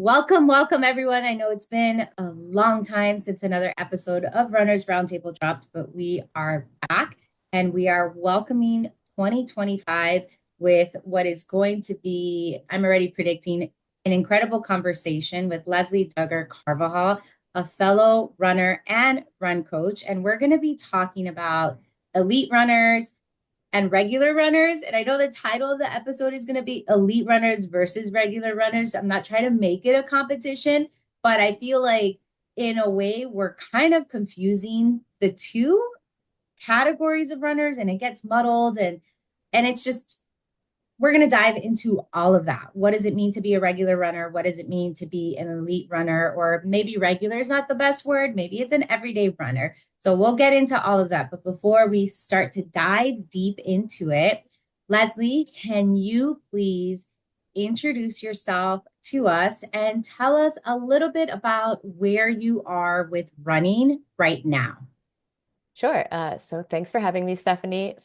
Welcome, welcome everyone. I know it's been a long time since another episode of Runners Roundtable dropped, but we are back and we are welcoming 2025 with what is going to be, I'm already predicting, an incredible conversation with Leslie Dugger Carvajal, a fellow runner and run coach. And we're going to be talking about elite runners, and regular runners. And I know the title of the episode is going to be Elite Runners versus Regular Runners. I'm not trying to make it a competition, but I feel like in a way we're kind of confusing the two categories of runners and it gets muddled and it's just we're going to dive into all of that. What does it mean to be a regular runner? What does it mean to be an elite runner? Or maybe regular is not the best word. Maybe it's an everyday runner. So we'll get into all of that. But before we start to dive deep into it, Leslie, can you please introduce yourself to us and tell us a little bit about where you are with running right now? Sure. So thanks for having me, Stephanie.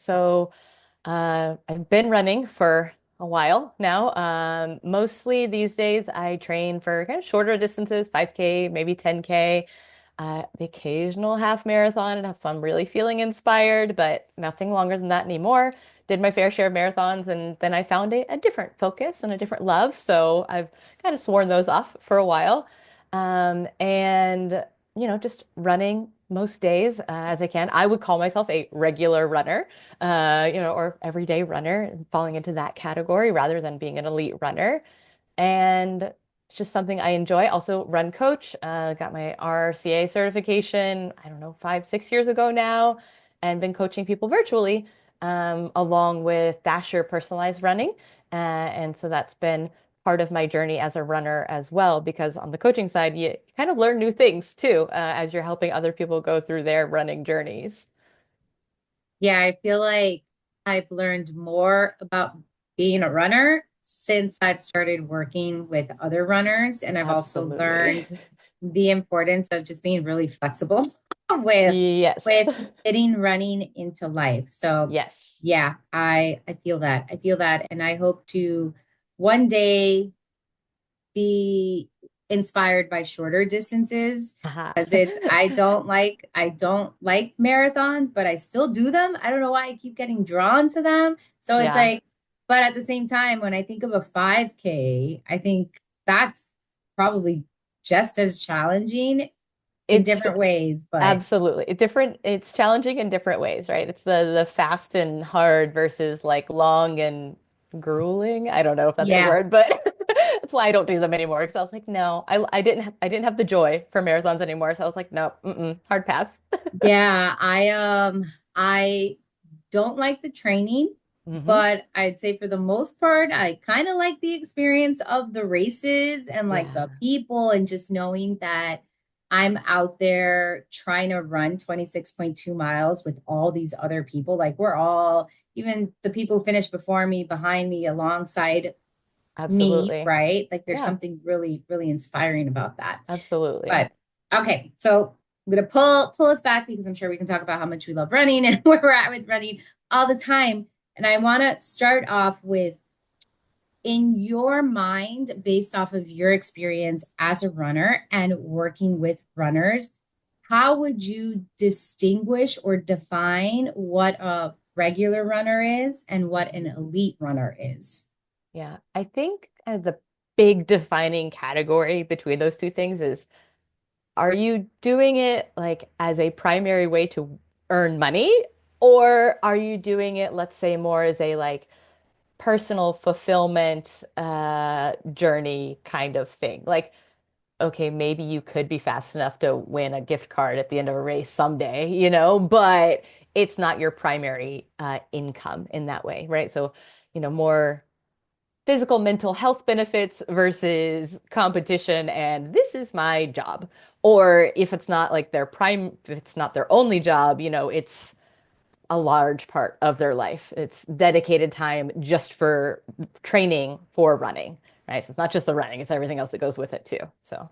I've been running for a while now. Mostly these days, I train for kind of shorter distances, 5K, maybe 10K, the occasional half marathon if I'm really feeling inspired, but nothing longer than that anymore. Did my fair share of marathons, and then I found a different focus and a different love. So I've kind of sworn those off for a while. Just running most days as I can. I would call myself a regular runner, or everyday runner, falling into that category rather than being an elite runner. And it's just something I enjoy. Also, run coach, got my RRCA certification, I don't know, 5, 6 years ago now, and been coaching people virtually, along with Dasher personalized running. And so that's been part of my journey as a runner as well, because on the coaching side, you kind of learn new things too, as you're helping other people go through their running journeys. Yeah, I feel like I've learned more about being a runner since I've started working with other runners. And I've also Absolutely. learned the importance of just being really flexible with Yes. with fitting running into life. So Yes. yeah, I feel that. I feel that. And I hope to one day be inspired by shorter distances Aha. because it's I don't like marathons, but I still do them. I don't know why I keep getting drawn to them. So it's Yeah. like, but at the same time, when I think of a 5K, I think that's probably just as challenging in It's different ways. But absolutely different. It's challenging in different ways, right? It's the fast and hard versus like long and grueling. I don't know if that's a yeah, word, but that's why I don't do them anymore. Because I was like, no, I didn't have the joy for marathons anymore. So I was like, no, hard pass. yeah, I don't like the training, Hmm. but I'd say for the most part, I kind of like the experience of the races and like Yeah, the people and just knowing that I'm out there trying to run 26.2 miles with all these other people. Like we're all, even the people who finished before me, behind me, alongside me, absolutely. right? Like there's Yeah, something really, really inspiring about that. absolutely. But okay, so I'm gonna pull us back because I'm sure we can talk about how much we love running and where we're at with running all the time. And I want to start off with in your mind, based off of your experience as a runner and working with runners, how would you distinguish or define what a regular runner is and what an elite runner is? Yeah, I think the big defining category between those two things is, are you doing it like as a primary way to earn money, or are you doing it, let's say, more as a like personal fulfillment journey kind of thing? Like, okay, maybe you could be fast enough to win a gift card at the end of a race someday, but it's not your primary income in that way, right? So, more physical mental health benefits versus competition and this is my job. Or if it's not like if it's not their only job, it's a large part of their life. It's dedicated time just for training for running, right? So it's not just the running, it's everything else that goes with it too. So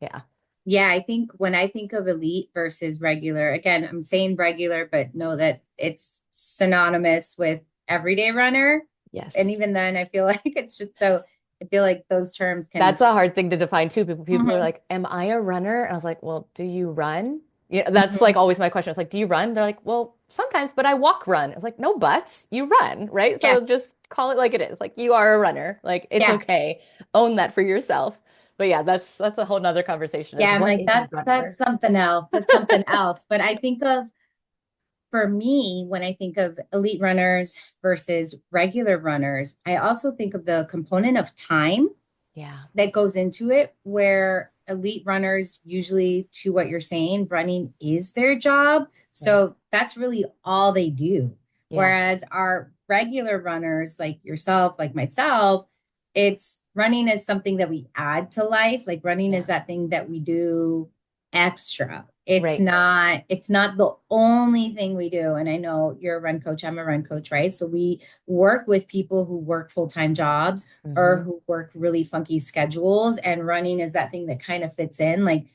yeah. Yeah, I think when I think of elite versus regular, again, I'm saying regular, but know that it's synonymous with everyday runner. And Yes. even then, I feel like it's just so I feel like those terms can. That's a hard thing to define too. People are Mhm, like, "Am I a runner?" And I was like, "Well, do you run?" Yeah, that's like mhm. always my question. It's like, "Do you run?" They're like, "Well, sometimes, but I walk run." I was like, "No buts, you run, right?" Yeah, So just call it like it is. Like you are a runner. Like it's yeah, okay. Own that for yourself. But yeah, that's a whole nother conversation yeah. is I'm what like, is a that's runner? something else. That's something else. But I think of, for me, when I think of elite runners versus regular runners, I also think of the component of time Yeah, that goes into it, where elite runners, usually, to what you're saying, running is their job. right. So that's really all they do. Yeah, Whereas our regular runners, like yourself, like myself, it's running is something that we add to life. Like running is yeah. that thing that we do extra. Right. It's not the only thing we do. And I know you're a run coach, I'm a run coach, right? So we work with people who work full-time jobs or Hmm. who work really funky schedules, and running is that thing that kind of fits in. Like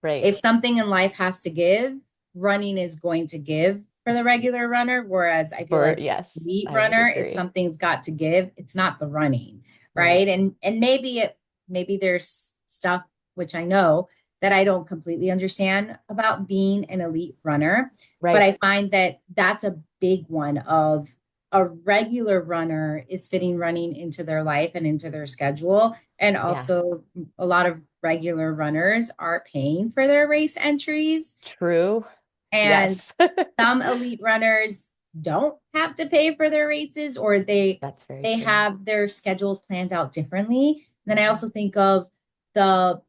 Right. if something in life has to give, running is going to give for the regular runner, whereas I feel For like for the yes, elite I would runner, if agree. something's got to give, it's not the running, Right. right? And maybe there's stuff, which I know, that I don't completely understand about being an elite runner, but Right. I find that that's a big one of a regular runner is fitting running into their life and into their schedule. And Yeah. also, a lot of regular runners are paying for their race entries. True. And Yes. some elite runners don't have to pay for their races, or That's very they true. have their schedules planned out differently. Then I Hmm. also think of the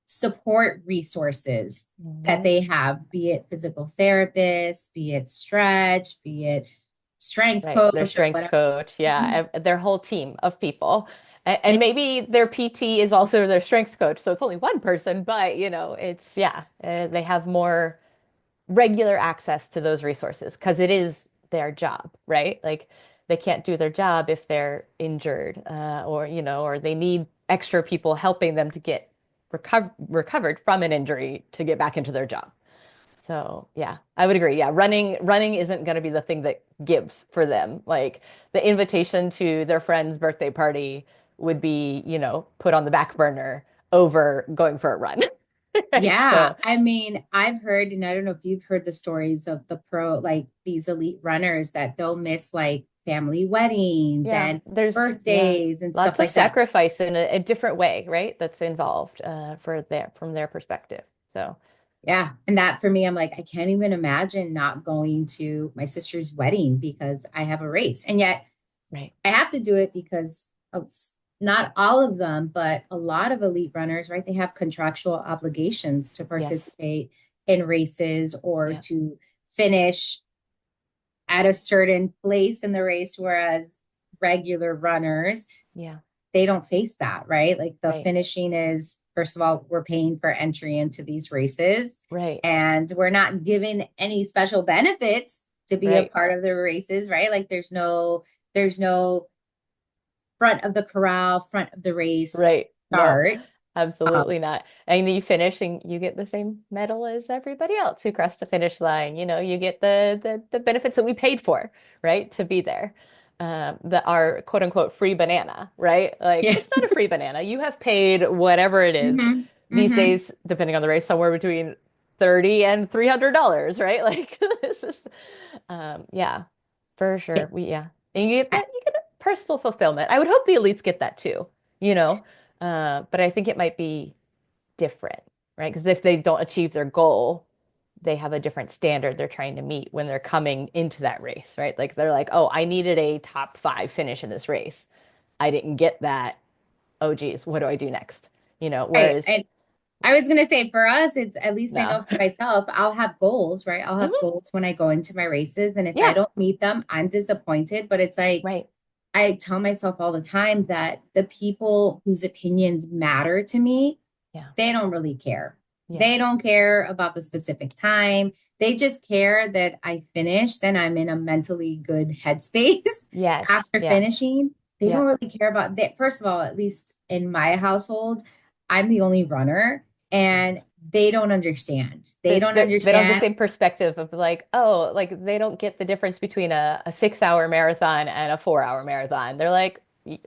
support resources that Hmm. they have, be it physical therapists, be it stretch, be it strength Right. Their coach or strength whatever. coach. Mhm. Yeah. Their whole team of people. And It's maybe their PT is also their strength coach. So it's only one person, but it's, yeah, they have more regular access to those resources because it is their job, right? Like they can't do their job if they're injured, or they need extra people helping them to get recovered from an injury to get back into their job. So yeah, I would agree. Yeah, running isn't going to be the thing that gives for them. Like the invitation to their friend's birthday party would be, put on the back burner over going for a run. Right. Yeah, So I mean, I've heard, and I don't know if you've heard the stories of the pro, like these elite runners that they'll miss like family weddings yeah, and there's yeah, birthdays and stuff lots of like that. sacrifice in a different way, right? That's involved from their perspective. So Yeah. And that for me, I'm like, I can't even imagine not going to my sister's wedding because I have a race. And yet right. I have to do it because of, not all of them, but a lot of elite runners, right? They have contractual obligations to Yes. participate in races or Yeah. to finish at a certain place in the race, whereas regular runners, Yeah. they don't face that, right? Like the Right. finishing is, first of all, we're paying for entry into these races, Right. and we're not given any special benefits to be a Right. part of the races, right? Like there's no front of the corral, front of the race Right. No, start. Um, absolutely not. And you finish and you get the same medal as everybody else who crossed the finish line. You get the benefits that we paid for, right? To be there. The our quote unquote free banana, right? Like yeah. it's not a free banana. You have paid whatever it is Hmm. these Hmm. days, depending on the race, somewhere between 30 and $300, right? Like this is yeah, for sure. Yeah. And you get a personal fulfillment. I would hope the elites get that too, you know. But I think it might be different, right? Because if they don't achieve their goal, they have a different standard they're trying to meet when they're coming into that race, right? Like they're like, oh, I needed a top 5 finish in this race. I didn't get that. Oh, geez, what do I do next? Right. Whereas And I was going to say for us, it's, at least I no. know for myself, I'll have goals, right? I'll have Mhm. goals when I go into my races. And if I Yeah, don't meet them, I'm disappointed. But it's like, right. I tell myself all the time that the people whose opinions matter to me, Yeah, they don't really care. yeah. They don't care about the specific time. They just care that I finish, then I'm in a mentally good headspace Yes, after yeah, finishing. They yeah. don't really care about that. First of all, at least in my household, I'm the only runner, and they don't understand. They don't They don't have the understand. same perspective of like, oh, like they don't get the difference between a 6 hour marathon and a 4 hour marathon. They're like,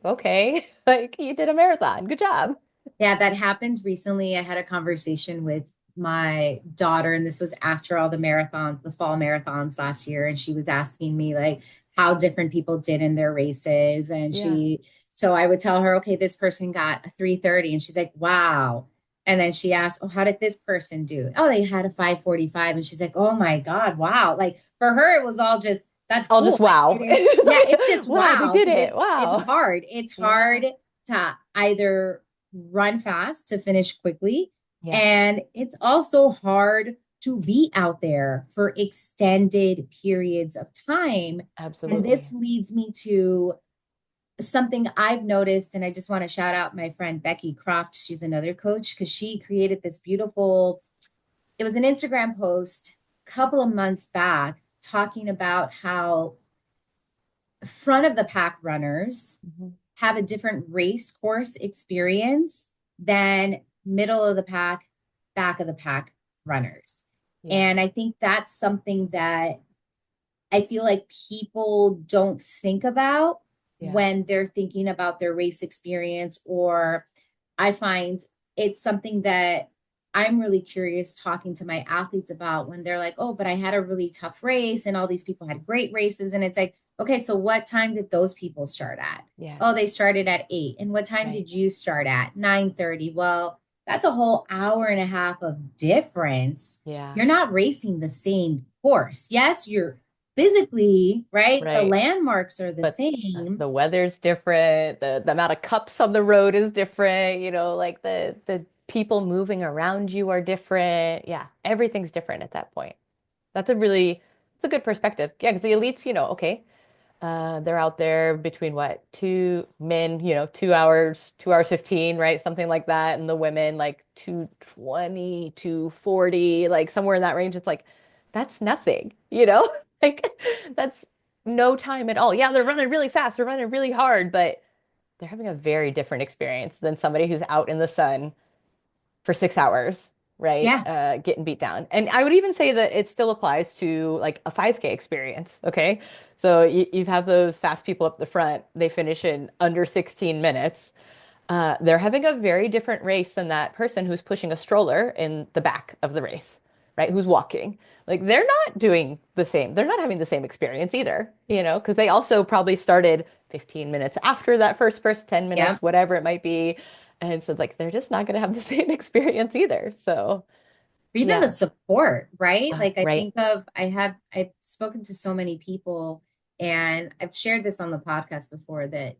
Okay, like you did a marathon. Good job. Yeah, that happened recently. I had a conversation with my daughter, and this was after all the marathons, the fall marathons last year. And she was asking me like how different people did in their races. And Yeah. so I would tell her, okay, this person got a 3:30. And she's like, wow. And then she asked, oh, how did this person do? Oh, they had a 5:45. And she's like, oh my God, wow. Like for her, it was all just, that's I'll cool. just wow. It's Yeah, it's like, just wow, they wow. did Because it. it's Wow. hard. It's Yeah. hard to either run fast to finish quickly. Yeah, And it's also hard to be out there for extended periods of time. And this absolutely. leads me to something I've noticed. And I just want to shout out my friend Becky Croft. She's another coach because she created this beautiful, it was an Instagram post a couple of months back talking about how front of the pack runners Mhm. have a different race course experience than middle of the pack, back of the pack runners. Yeah. And I think that's something that I feel like people don't think about Yeah. when they're thinking about their race experience, or I find it's something that I'm really curious talking to my athletes about when they're like, oh, but I had a really tough race and all these people had great races. And it's like, okay, so what time did those people start at? Yeah. Oh, they started at 8. And what time Right. did you start at? 9:30. Well, that's a whole hour and a half of difference. Yeah. You're not racing the same course. Yes, you're physically, right? The Right. landmarks are the But same. the weather's different, the amount of cups on the road is different, like the people moving around you are different. Yeah, everything's different at that point. It's a good perspective. Yeah, because the elites, okay, they're out there between what, two men, 2 hours, 2 hours 15, right? Something like that. And the women like 2:20, 2:40, like somewhere in that range. It's like, that's nothing, Like that's no time at all. Yeah, they're running really fast, they're running really hard, but they're having a very different experience than somebody who's out in the sun for 6 hours, right? Yeah. Getting beat down. And I would even say that it still applies to like a 5K experience. Okay. So you have those fast people up the front, they finish in under 16 minutes. They're having a very different race than that person who's pushing a stroller in the back of the race, right? Who's walking. Like they're not doing the same. They're not having the same experience either, because they also probably started 15 minutes after that first person, 10 Yeah. minutes, whatever it might be. And so like they're just not going to have the same experience either. So, Even the yeah. support, right? Like I Right. think I've spoken to so many people, and I've shared this on the podcast before, that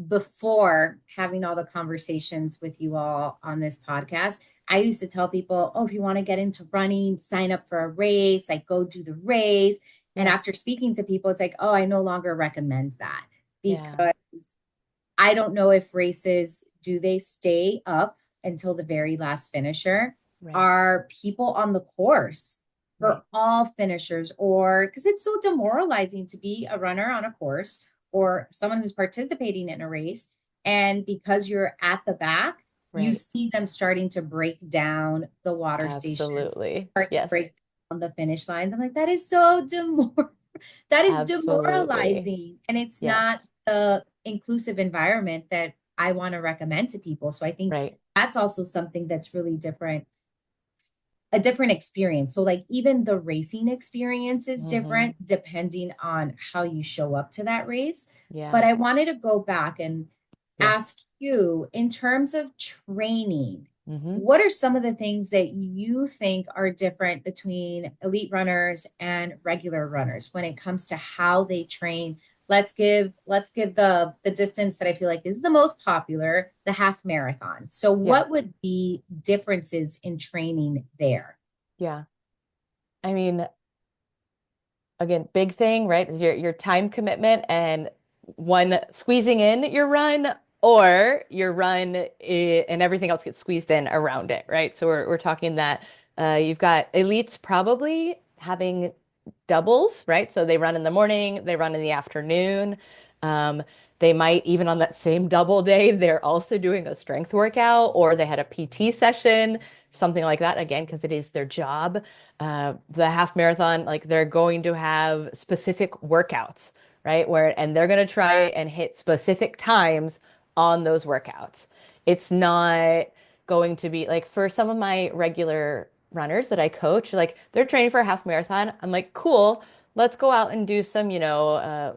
before having all the conversations with you all on this podcast, I used to tell people, oh, if you want to get into running, sign up for a race, like go do the race. And Yeah. after speaking to people, it's like, oh, I no longer recommend that Yeah. because I don't know if races, do they stay up until the very last finisher? Right. Are people on the course Right. for all finishers? Or because it's so demoralizing to be a runner on a course or someone who's participating in a race. And because you're at the back, you Right. see them starting to break down the water stations, Absolutely. start to Yes. break down the finish lines. I'm like, that is so that is Absolutely. demoralizing. And it's Yes. not the inclusive environment that I want to recommend to people. So I think Right. that's also something that's really different, a different experience. So like even the racing experience is Hmm. different depending on how you show up to that race. Yeah. But I wanted to go back and Yeah. ask you, in terms of training, Hmm. what are some of the things that you think are different between elite runners and regular runners when it comes to how they train? Let's give the distance that I feel like is the most popular, the half marathon. So Yeah. what would be differences in training there? Yeah. I mean, again, big thing, right? Is your time commitment and one squeezing in your run or your run and everything else gets squeezed in around it, right? So we're talking that you've got elites probably having doubles, right? So they run in the morning, they run in the afternoon. Um, they might even on that same double day, they're also doing a strength workout or they had a PT session, something like that, again, because it is their job. The half marathon, like they're going to have specific workouts, right? And they're going to try and hit specific times on those workouts. It's not going to be like for some of my regular runners that I coach, like they're training for a half marathon. I'm like, cool, let's go out and do some,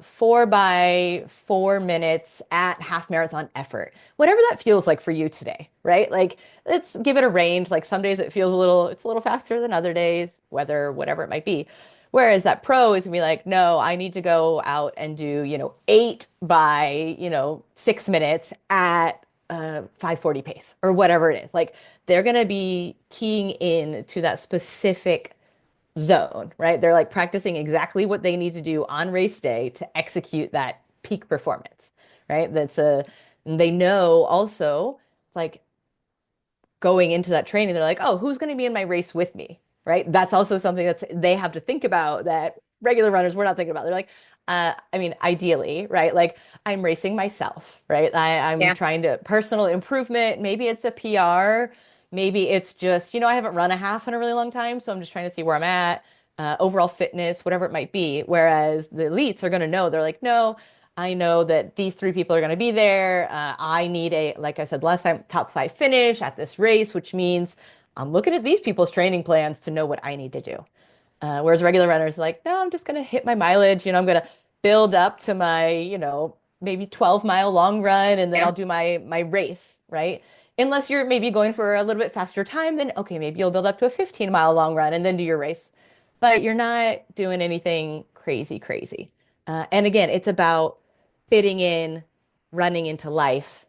4 by 4 minutes at half marathon effort, whatever that feels like for you today, right? Like, let's give it a range. Like some days it's a little faster than other days, weather, whatever it might be. Whereas that pro is gonna be like, no, I need to go out and do, 8 by, 6 minutes at 540 pace or whatever it is. Like they're gonna be keying in to that specific zone, right? They're like practicing exactly what they need to do on race day to execute that peak performance, right? They know also, it's like going into that training, they're like, oh, who's going to be in my race with me? Right. That's also something they have to think about that regular runners we're not thinking about. They're like, I mean, ideally, right? Like I'm racing myself, right? I'm Yeah. trying to personal improvement. Maybe it's a PR. Maybe it's just, I haven't run a half in a really long time. So I'm just trying to see where I'm at, overall fitness, whatever it might be. Whereas the elites are going to know, they're like, no, I know that these three people are going to be there. I need like I said last time, top five finish at this race, which means I'm looking at these people's training plans to know what I need to do. Whereas regular runners are like, no, I'm just going to hit my mileage. I'm going to build up to my, maybe 12-mile long run, and then Yeah. I'll do my race, right? Unless you're maybe going for a little bit faster time, then okay, maybe you'll build up to a 15-mile long run and then do your race. But you're not doing anything crazy, crazy. And again, it's about fitting in running into life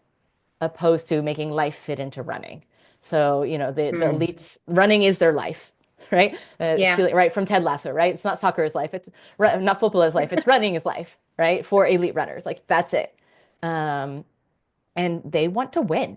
opposed to making life fit into running. So, the Mm. elites, running is their life, right? Yeah. Stealing right from Ted Lasso, right? It's not soccer is life. It's not football is life. It's running is life, right? For elite runners, like that's it. Um, and they want to win,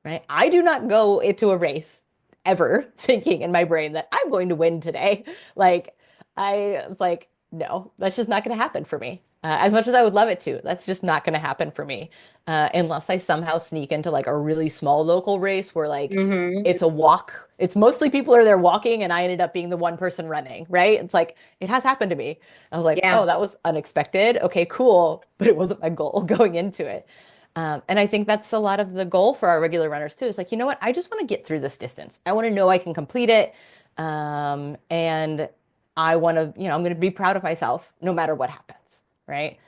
right? I do not go into a race ever thinking in my brain that I'm going to win today. Like, I was like, no, that's just not going to happen for me. As much as I would love it to, that's just not going to happen for me. Unless I somehow sneak into like a really small local race where like Hmm. it's a walk. It's mostly people are there walking and I ended up being the one person running, right? It's like, it has happened to me. I was like, Yeah. oh, that was unexpected. Okay, cool. But it wasn't my goal going into it. And I think that's a lot of the goal for our regular runners too. It's like, you know what? I just want to get through this distance. I want to know I can complete it. And I want to, I'm going to be proud of myself no matter what happens, right?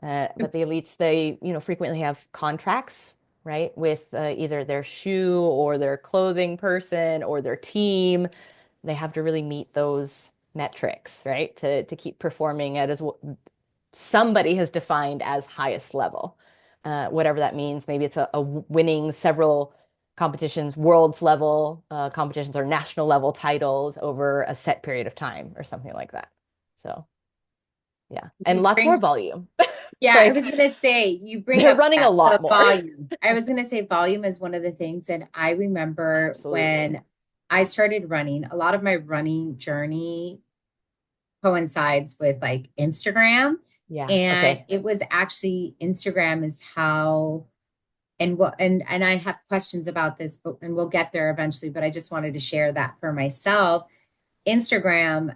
But the elites, they, frequently have contracts, right, with either their shoe or their clothing person or their team. They have to really meet those metrics, right, to keep performing at as somebody has defined as highest level, whatever that means. Maybe it's a winning several competitions, world's level competitions or national level titles over a set period of time or something like that. So yeah, and You lots more bring, volume. yeah, I was Like gonna say you bring they're up running a that lot the more. volume. I was gonna say volume is one of the things, and I remember Absolutely. when I started running, a lot of my running journey coincides with like Instagram. Yeah. And Okay. it was actually Instagram is how and what and I have questions about this, but and we'll get there eventually, but I just wanted to share that for myself. Instagram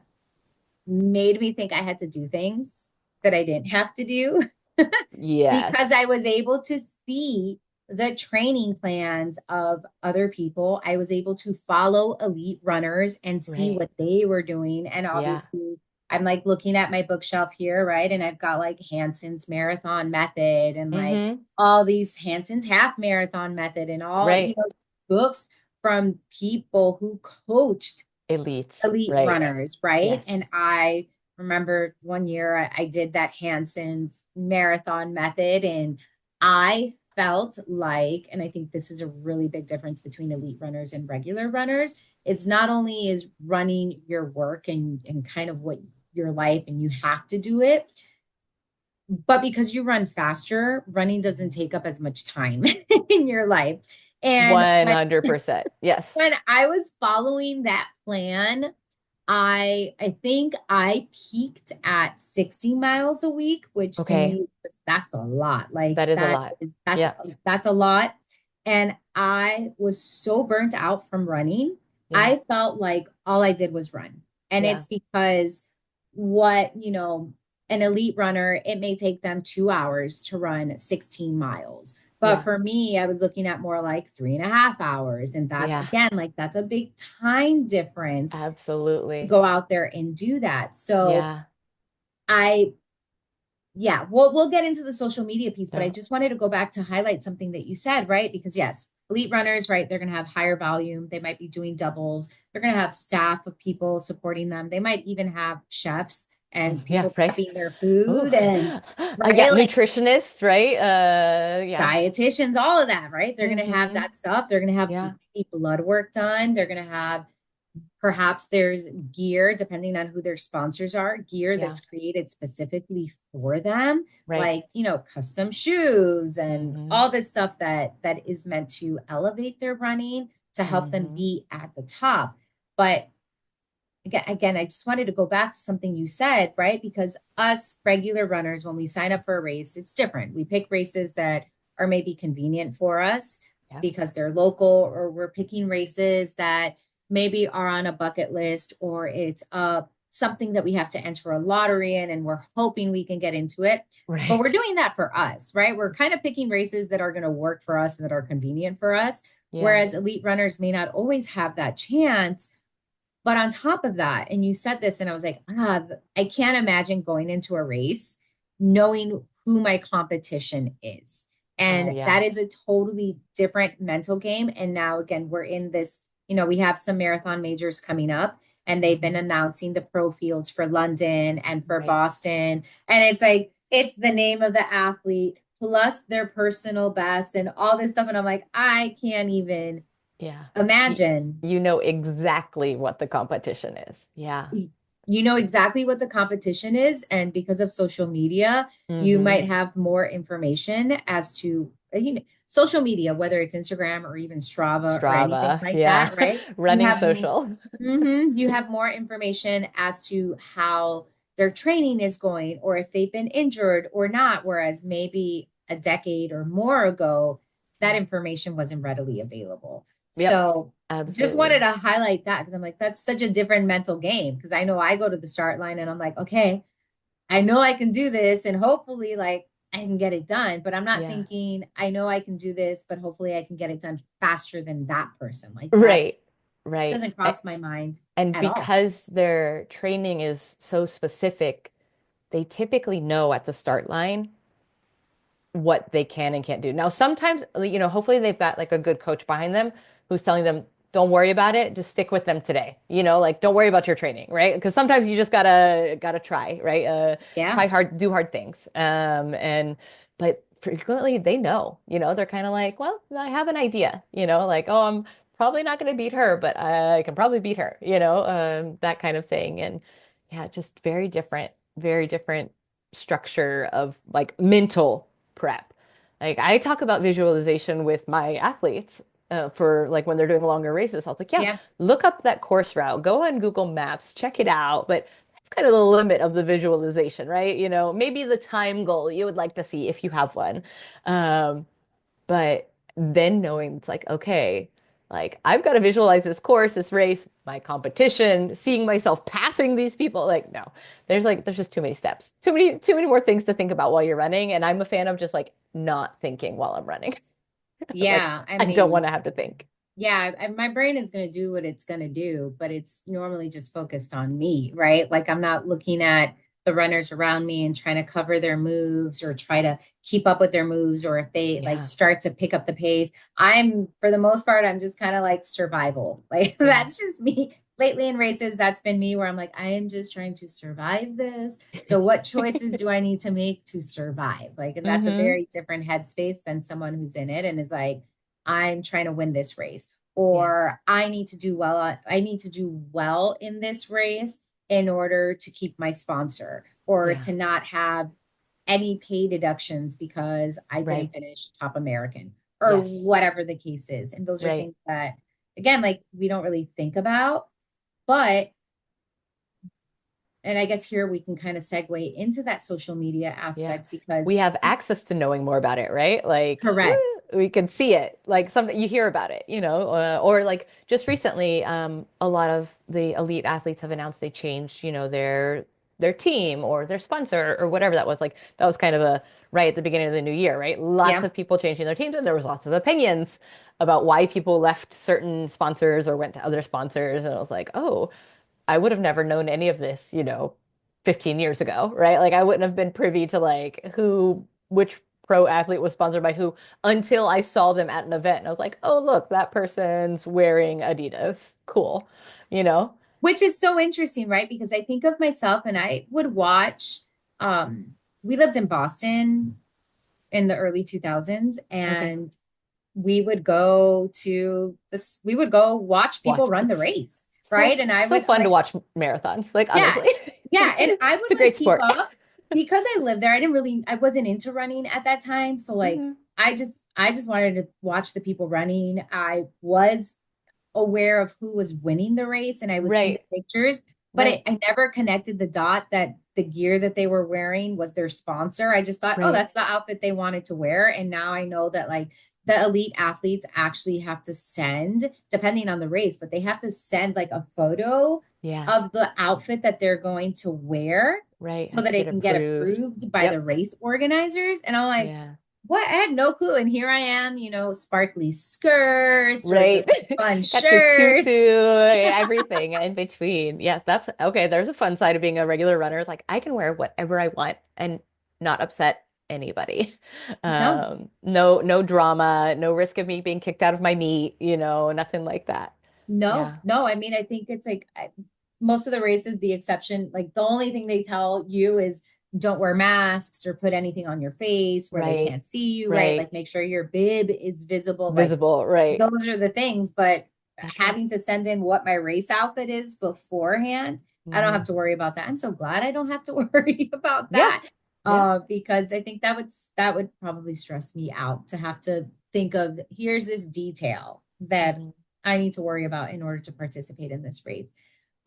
made me think I had to do things that I didn't have to do because I Yes. was able to see the training plans of other people. I was able to follow elite runners and see Right. what they were doing. And Yeah. obviously, I'm like looking at my bookshelf here, right? And I've got like Hanson's marathon method and like Mm-hmm. all these Hanson's half marathon method and all, Right. books from people who coached Elites. elite Right. runners, right? And Yes. I remember one year I did that Hanson's marathon method, and I felt like, and I think this is a really big difference between elite runners and regular runners, is not only is running your work and kind of what your life and you have to do it, but because you run faster, running doesn't take up as much time in your life. And 100%. Yes. when I was following that plan, I think I peaked at 60 miles a week, which to Okay. me that's a lot. Like That is a lot. that's Yeah. that's a lot. And I was so burnt out from running. Yeah. I felt like all I did was run. And Yeah. it's because what, an elite runner, it may take them 2 hours to run 16 miles. But Yeah. for me, I was looking at more like 3.5 hours. And that's Yeah. again, like that's a big time difference to Absolutely. go out there and do that. So Yeah. I, yeah, we'll get into the social media piece, but I No. just wanted to go back to highlight something that you said, right? Because yes, elite runners, right? They're going to have higher volume. They might be doing doubles. They're going to have staff of people supporting them. They might even have chefs and Yeah, people right. prepping their Ooh. food and Yeah, right, like nutritionists, right? Yeah. dietitians, all of that, right? They're going to have Mm-hmm. that stuff. They're going to have Yeah. blood work done. They're going to have perhaps there's gear, depending on who their sponsors are, gear Yeah. that's created specifically for them, Right. like, custom shoes and Mm-hmm. all this stuff that is meant to elevate their running to help them Mm-hmm. be at the top. But again, I just wanted to go back to something you said, right? Because us regular runners, when we sign up for a race, it's different. We pick races that are maybe convenient for us Yeah. because they're local, or we're picking races that maybe are on a bucket list, or it's something that we have to enter a lottery in and we're hoping we can get into it. But Right. we're doing that for us, right? We're kind of picking races that are going to work for us, that are convenient for us. Yeah. Whereas elite runners may not always have that chance. But on top of that, and you said this, and I was like, I can't imagine going into a race knowing who my competition is. Oh, And yeah. that is a totally different mental game. And now, again, we're in this, we have some marathon majors coming up, and they've been Mm-hmm. announcing the pro fields for London and for Right. Boston. And it's like, it's the name of the athlete plus their personal best and all this stuff. And I'm like, I can't even Yeah. You, imagine. you know exactly what the competition is. Yeah. You know exactly what the competition is, and because of social media you Mm-hmm. might have more information as to social media, whether it's Instagram or even Strava or anything Strava. like Yeah. that, right? you Running have socials. you have more information as to how their training is going, or if they've been injured or not, whereas maybe a decade or more ago that Yeah. information wasn't readily available. Yep. So just wanted Absolutely. to highlight that because I'm like, that's such a different mental game. Because I know I go to the start line and I'm like, okay, I know I can do this, and hopefully, like, I can get it done. But I'm not Yeah. thinking, I know I can do this, but hopefully I can get it done faster than that person. Like, that Right. Right. doesn't cross my mind And at all. because their training is so specific, they typically know at the start line what they can and can't do. Now, sometimes, hopefully they've got like a good coach behind them who's telling them, don't worry about it, just stick with them today. Like don't worry about your training, right? Because sometimes you just gotta try, right? Yeah. Try hard, do hard things. But frequently they know, they're kind of like, well, I have an idea, like, oh, I'm probably not gonna beat her, but I can probably beat her, that kind of thing. And yeah, just very different structure of like mental prep. Like I talk about visualization with my athletes for like when they're doing longer races. I was like, yeah, Yeah. look up that course route, go on Google Maps, check it out. But that's kind of the limit of the visualization, right? Maybe the time goal you would like to see if you have one. Um, but then knowing it's like, okay, like I've got to visualize this course, this race, my competition, seeing myself passing these people. Like, no, there's just too many steps, too many more things to think about while you're running. And I'm a fan of just like not thinking while I'm running. Like, Yeah. I I don't want mean, to have to think. yeah, my brain is going to do what it's going to do, but it's normally just focused on me, right? Like I'm not looking at the runners around me and trying to cover their moves or try to keep up with their moves, or if they like Yeah. start to pick up the pace. For the most part, I'm just kind of like survival. Like Yeah. that's just me. Lately in races, that's been me where I'm like, I am just trying to survive this. So what choices do I need to make to survive? Like, and that's a Mm-hmm. very different headspace than someone who's in it and is like, I'm trying to win this race, Yeah. or I need to do well. I need to do well in this race in order to keep my sponsor, or Yeah. to not have any pay deductions because I Right. didn't finish top American, or Yes. whatever the case is. And those are Right. things that, again, like we don't really think about, but and I guess here we can kind of segue into that social media Yeah. aspect because We have access to knowing more about it, right? Like correct. we can see it. Like some you hear about it, or like just recently, a lot of the elite athletes have announced they changed, their their team or their sponsor or whatever that was. Like that was kind of a right at the beginning of the new year, right? Lots Yeah. of people changing their teams, and there was lots of opinions about why people left certain sponsors or went to other sponsors. And I was like, oh, I would have never known any of this, 15 years ago, right? Like I wouldn't have been privy to like which pro athlete was sponsored by who until I saw them at an event. And I was like, oh, look, that person's wearing Adidas. Cool, you know? Which is so interesting, right? Because I think of myself and I would watch, we lived in Boston in the early 2000s, Okay. and we would go watch Watch. people run the It's race, so right? And I so would fun to like, watch marathons. Like yeah, honestly, yeah. And I it's would a like great keep sport. up because I lived there. I wasn't into running at that time. So like, Hmm. I just wanted to watch the people running. I was aware of who was winning the race and I would see the Right, pictures, but right, I never connected the dot that the gear that they were wearing was their sponsor. I just thought, oh, right, that's the outfit they wanted to wear. And now I know that like the elite athletes actually have to send, depending on the race, but they have to send like a photo yeah, of the outfit that they're going to wear right. so Has that to get it can get approved. approved by the Yep. race organizers. And I'm like, Yeah. what? I had no clue. And here I am, sparkly skirts or Right. just like fun Got your tutu, shirts. everything in between. Yeah, that's okay. There's a fun side of being a regular runner. It's like I can wear whatever I want and not upset anybody. No, No drama, no risk of me being kicked out of my meet, nothing like that. no, Yeah. no. I mean, I think it's like most of the races, the exception, like the only thing they tell you is don't wear masks or put anything on your face where they Right. can't see you, right? Right. Like make sure your bib is visible. Like Visible. Right. those are the things. But That's it. having to send in what my race outfit is beforehand, I don't have Hmm. to worry about that. I'm so glad I don't have to worry about Yeah. that. Yeah. Because I think that would probably stress me out to have to think of here's this detail that Hmm. I need to worry about in order to participate in this race.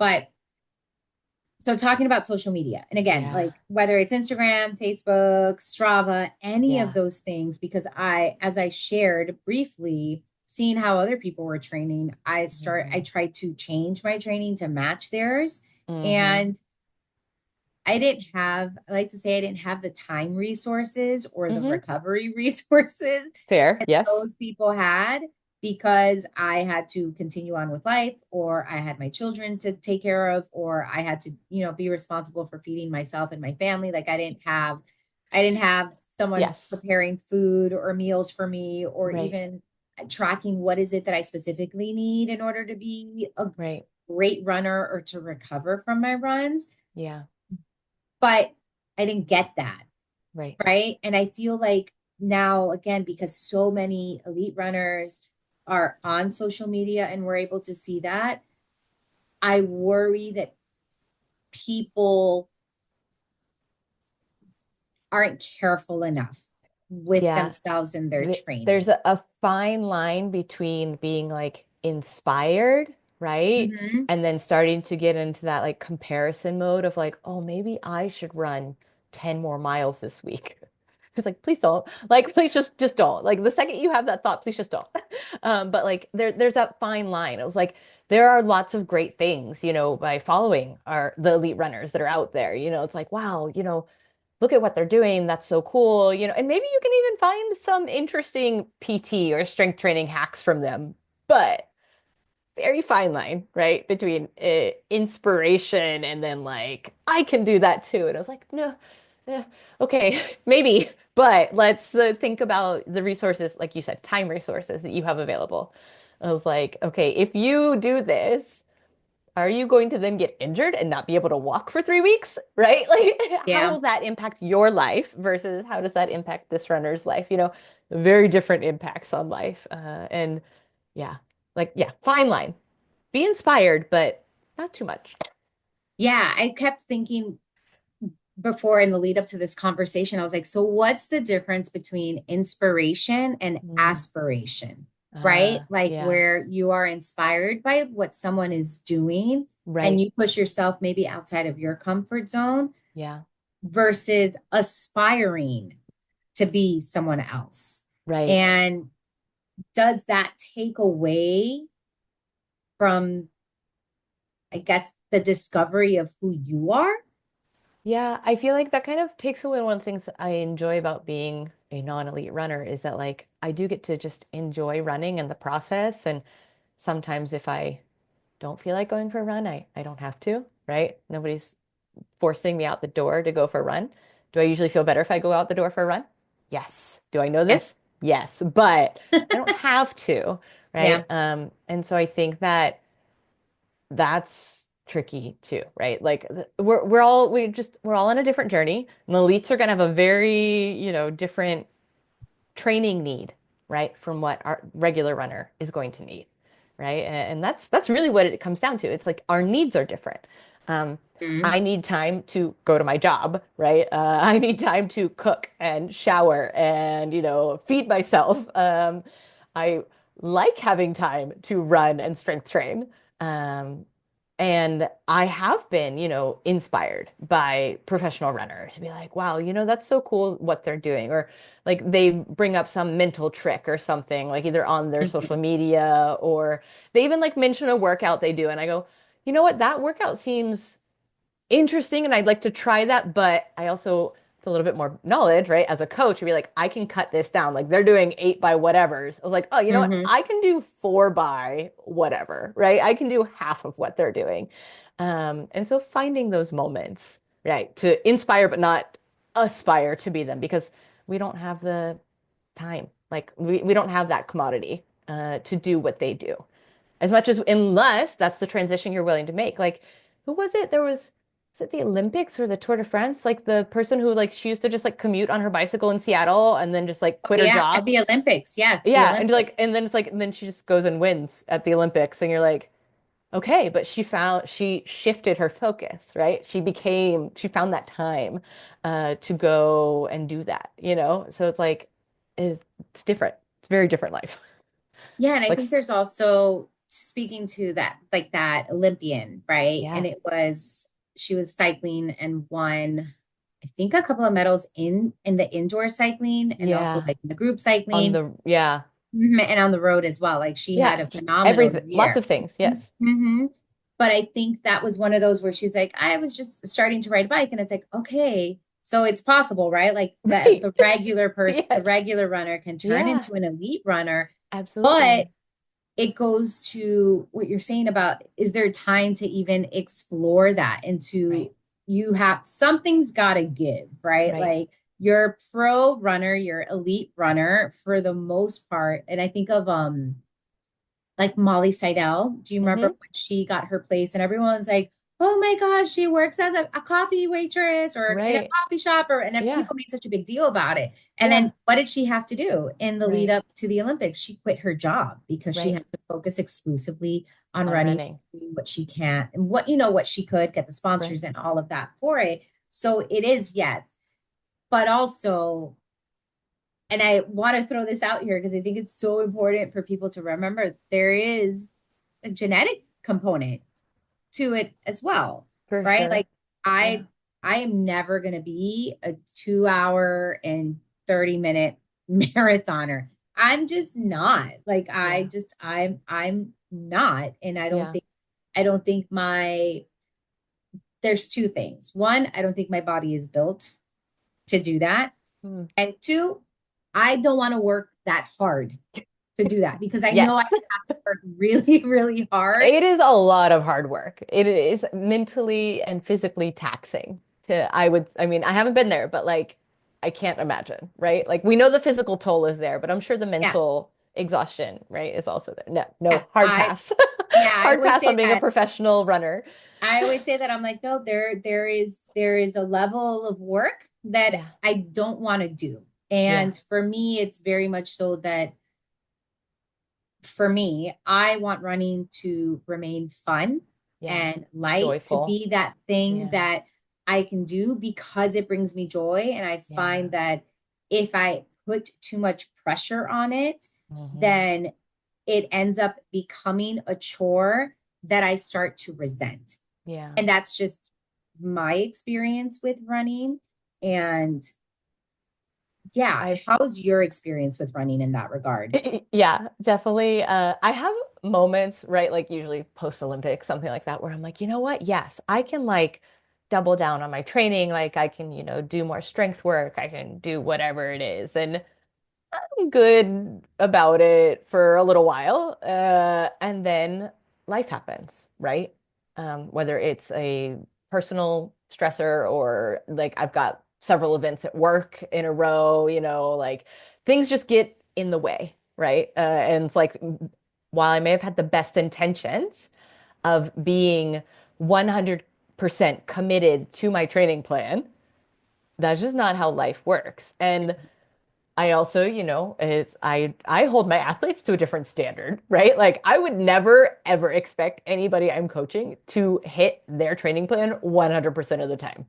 But so talking about social media, and again, Yeah. like whether it's Instagram, Facebook, Strava, any of Yeah. those things, because as I shared briefly, seeing how other people were training, I Hmm. tried to change my training to match theirs. Hmm. And I like to say I didn't have the time resources or the Hmm. recovery resources Fair. that Yes. those people had because I had to continue on with life or I had my children to take care of or I had to, be responsible for feeding myself and my family. Like I didn't have someone Yes. preparing food or meals for me or Right. even tracking what is it that I specifically need in order to be a Right. great runner or to recover from my runs. Yeah. But I didn't get that. Right. Right. And I feel like now, again, because so many elite runners are on social media and we're able to see that, I worry that people aren't careful enough with Yeah. themselves and their There's training. a fine line between being like inspired, right? Hmm. And then starting to get into that like comparison mode of like, oh, maybe I should run 10 more miles this week. It's like, please don't. Like, please just don't. Like the second you have that thought, please just don't. But like there's that fine line. It was like there are lots of great things, by following the elite runners that are out there. It's like, wow, look at what they're doing. That's so cool, and maybe you can even find some interesting PT or strength training hacks from them. But very fine line, right? Between inspiration and then like, I can do that too. And I was like, no, okay, maybe, but let's think about the resources, like you said, time resources that you have available. I was like, okay, if you do this, are you going to then get injured and not be able to walk for 3 weeks? Right? Like, how Yeah. will that impact your life versus how does that impact this runner's life? Very different impacts on life. And yeah, like, yeah, fine line. Be inspired, but not too much. Yeah. I kept thinking before in the lead up to this conversation, I was like, so what's the difference between inspiration and Mm. aspiration? Right? Like Yeah, where you are inspired by what someone is doing and right. you push yourself maybe outside of your comfort zone Yeah, versus aspiring to be someone else. right. And does that take away from, I guess, the discovery of who you are? Yeah, I feel like that kind of takes away one of the things I enjoy about being a non-elite runner is that like I do get to just enjoy running and the process. And sometimes if I don't feel like going for a run, I don't have to, right? Nobody's forcing me out the door to go for a run. Do I usually feel better if I go out the door for a run? Yes. Do I know Yes. this? Yes, but I don't have to, right? Yeah. And so I think that that's tricky too, right? Like we're all on a different journey. And the elites are going to have a very, different training need, right, from what our regular runner is going to need, right? And that's really what it comes down to. It's like our needs are different. Um, Mhm. I need time to go to my job, right? I need time to cook and shower and, feed myself. I like having time to run and strength train. Um, and I have been, inspired by professional runners to be like, wow, that's so cool what they're doing. Or like they bring up some mental trick or something, like either on their social Mhm. media or they even like mention a workout they do. And I go, you know what, that workout seems interesting and I'd like to try that, but I also feel a little bit more knowledge, right? As a coach, to be like, I can cut this down. Like they're doing 8 by whatevers. I was like, oh, you know what? Mhm. I can do 4 by whatever, right? I can do half of what they're doing. And so finding those moments, right, to inspire but not aspire to be them because we don't have the time. Like we don't have that commodity to do what they do as much as unless that's the transition you're willing to make. Like, who was it? Was it the Olympics or the Tour de France? Like the person who like she used to just like commute on her bicycle in Seattle and then just like Oh, quit her yeah, at job. the Olympics. Yes, the Yeah, and Olympics. like and then it's like and then she just goes and wins at the Olympics and you're like, okay, but she shifted her focus, right? She found that time to go and do that, So it's like it's different. It's a very different life. Yeah, and I Like think there's also speaking to that, like that Olympian, right? yeah, And it was she was cycling and won, I think, a couple of medals in the indoor cycling and also yeah. like in the group On cycling. the yeah. Mhm. And on the road as well. Like she had Yeah, a just phenomenal everything, lots year. of things. Yes. Hmm. But I think that was one of those where she's like, I was just starting to ride a bike, and it's like, okay, so it's possible, right? Like that Right. the regular person, the Yes. regular runner can turn Yeah, into an elite runner, but absolutely. it goes to what you're saying about is there time to even explore that Right. into you have something's got to give, right? Right. Like you're a pro runner, you're elite runner for the most part. And I think of like Molly Seidel. Do you remember Hmm. when she got her place and everyone's like, oh my gosh, she works as a coffee waitress or in a Right. coffee shop, or and then Yeah. people made such a big deal about it. And Yeah. then what did she have to do in the lead Right. up to the Olympics? She quit her job because she Right. had to focus exclusively on On running, running. doing what she can and what she could, get the Right. sponsors and all of that for it. So it is, yes, but also, and I want to throw this out here because I think it's so important for people to remember there is a genetic component to it as well, For right? Like sure. Yeah. I I am never going to be a 2 hour and 30 minute marathoner. I'm just not. Like Yeah. I'm not, and Yeah. I don't think my there's two things. One, I don't think my body is built to do that. Mm. And two, I don't want to work that hard to do that because I know I Yes. would have to work really, really hard. It is a lot of hard work. It is mentally and physically taxing I mean, I haven't been there, but like, I can't imagine, right? Like, we know the physical toll is there, but I'm sure the Yeah. mental exhaustion, right, is also there. No, Yeah. no, hard pass. Yeah, I Hard always pass on say being a that. professional runner. I always say that I'm like, no, there is a level of work that Yeah, I don't want to do. yeah, And for me, it's very much so that for me, I want running to remain fun yeah. and light, to Joyful. be that thing Yeah, that I can do because it brings me joy. And I yeah. find that if I put too much pressure on it, Hmm. then it ends up becoming a chore that I start to resent. Yeah. And that's just my experience with running. And yeah, I how's your experience with running in that regard? Yeah, definitely. I have moments, right? Like usually post Olympics, something like that, where I'm like, you know what? Yes, I can like double down on my training. Like I can, do more strength work. I can do whatever it is. And I'm good about it for a little while. And then life happens, right? Whether it's a personal stressor or like I've got several events at work in a row, like things just get in the way, right? And it's like, while I may have had the best intentions of being 100% committed to my training plan, that's just not how life works. And I also, it's I hold my athletes to a different standard, right? Like I would never ever expect anybody I'm coaching to hit their training plan 100% of the time.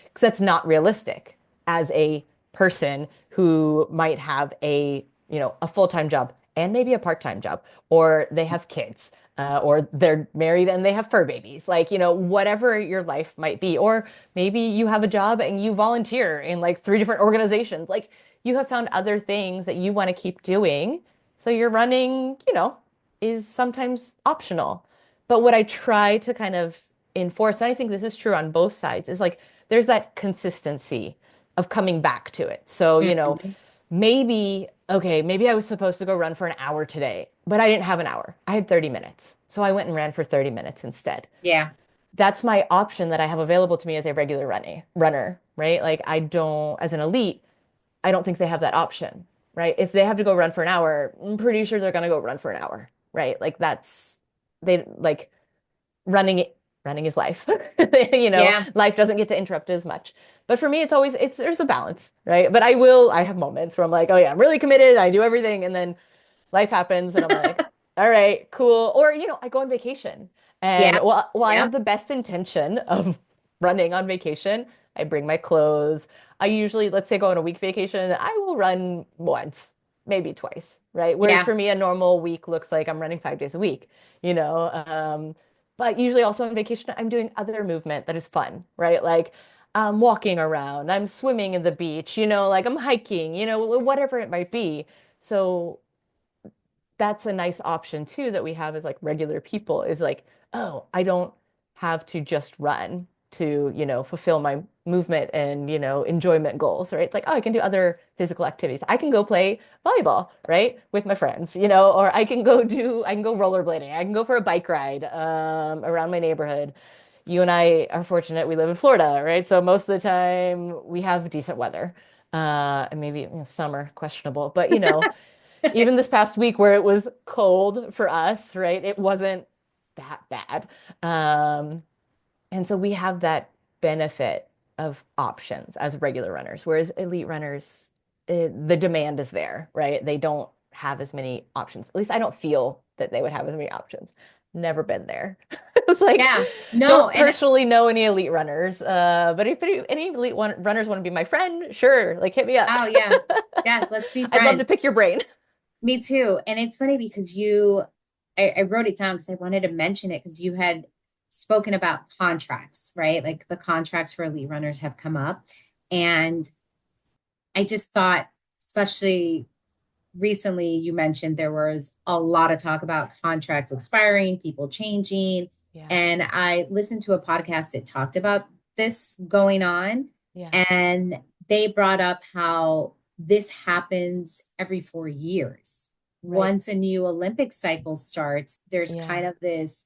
Because that's not realistic as a person who might have a full-time job and maybe a part-time job, or they have kids, or they're married and they have fur babies, like, whatever your life might be. Or maybe you have a job and you volunteer in like three different organizations. Like you have found other things that you want to keep doing. So your running, is sometimes optional. But what I try to kind of enforce, and I think this is true on both sides, is like there's that consistency of coming back to it. So, Mhm. maybe I was supposed to go run for an hour today, but I didn't have an hour. I had 30 minutes. So I went and ran for 30 minutes instead. Yeah. That's my option that I have available to me as a regular runner, right? Like I don't, as an elite, I don't think they have that option, right? If they have to go run for an hour, I'm pretty sure they're going to go run for an hour, right? Like they like running running is life. Yeah. Life doesn't get to interrupt as much. But for me, it's there's a balance, right? But I have moments where I'm like, oh yeah, I'm really committed, I do everything, and then life happens and I'm like, all right, cool. Or, I go on vacation. And Yeah. while I Yeah. have the best intention of running on vacation, I bring my clothes. I usually, let's say, go on a week vacation, I will run once, maybe twice, right? Whereas Yeah. for me, a normal week looks like I'm running 5 days a week, you know? But usually also on vacation, I'm doing other movement that is fun, right? Like I'm walking around, I'm swimming in the beach, like I'm hiking, whatever it might be. So that's a nice option too that we have as like regular people is like, oh, I don't have to just run to, fulfill my movement and, enjoyment goals, right? It's like, oh, I can do other physical activities. I can go play volleyball, right? With my friends, or I can go rollerblading. I can go for a bike ride, around my neighborhood. You and I are fortunate we live in Florida, right? So most of the time we have decent weather. And maybe, summer questionable, but even this past week where it was cold for us, right? It wasn't that bad. Um, and so we have that benefit of options as regular runners, whereas elite runners, the demand is there, right? They don't have as many options. At least I don't feel that they would have as many options. Never been there. It's like, Yeah. No, don't and personally know any elite runners, but if any runners want to be my friend, sure, like hit me up. oh yeah. Yeah, let's be I'd love to friends. pick your brain. Me too. And it's funny because I wrote it down because I wanted to mention it because you had spoken about contracts, right? Like the contracts for elite runners have come up. And I just thought, especially recently, you mentioned there was a lot of talk about contracts expiring, people changing. Yeah. And I listened to a podcast that talked about this going on. Yeah. And they brought up how this happens every 4 years. Right. Once a new Olympic cycle starts, there's kind Yeah. of this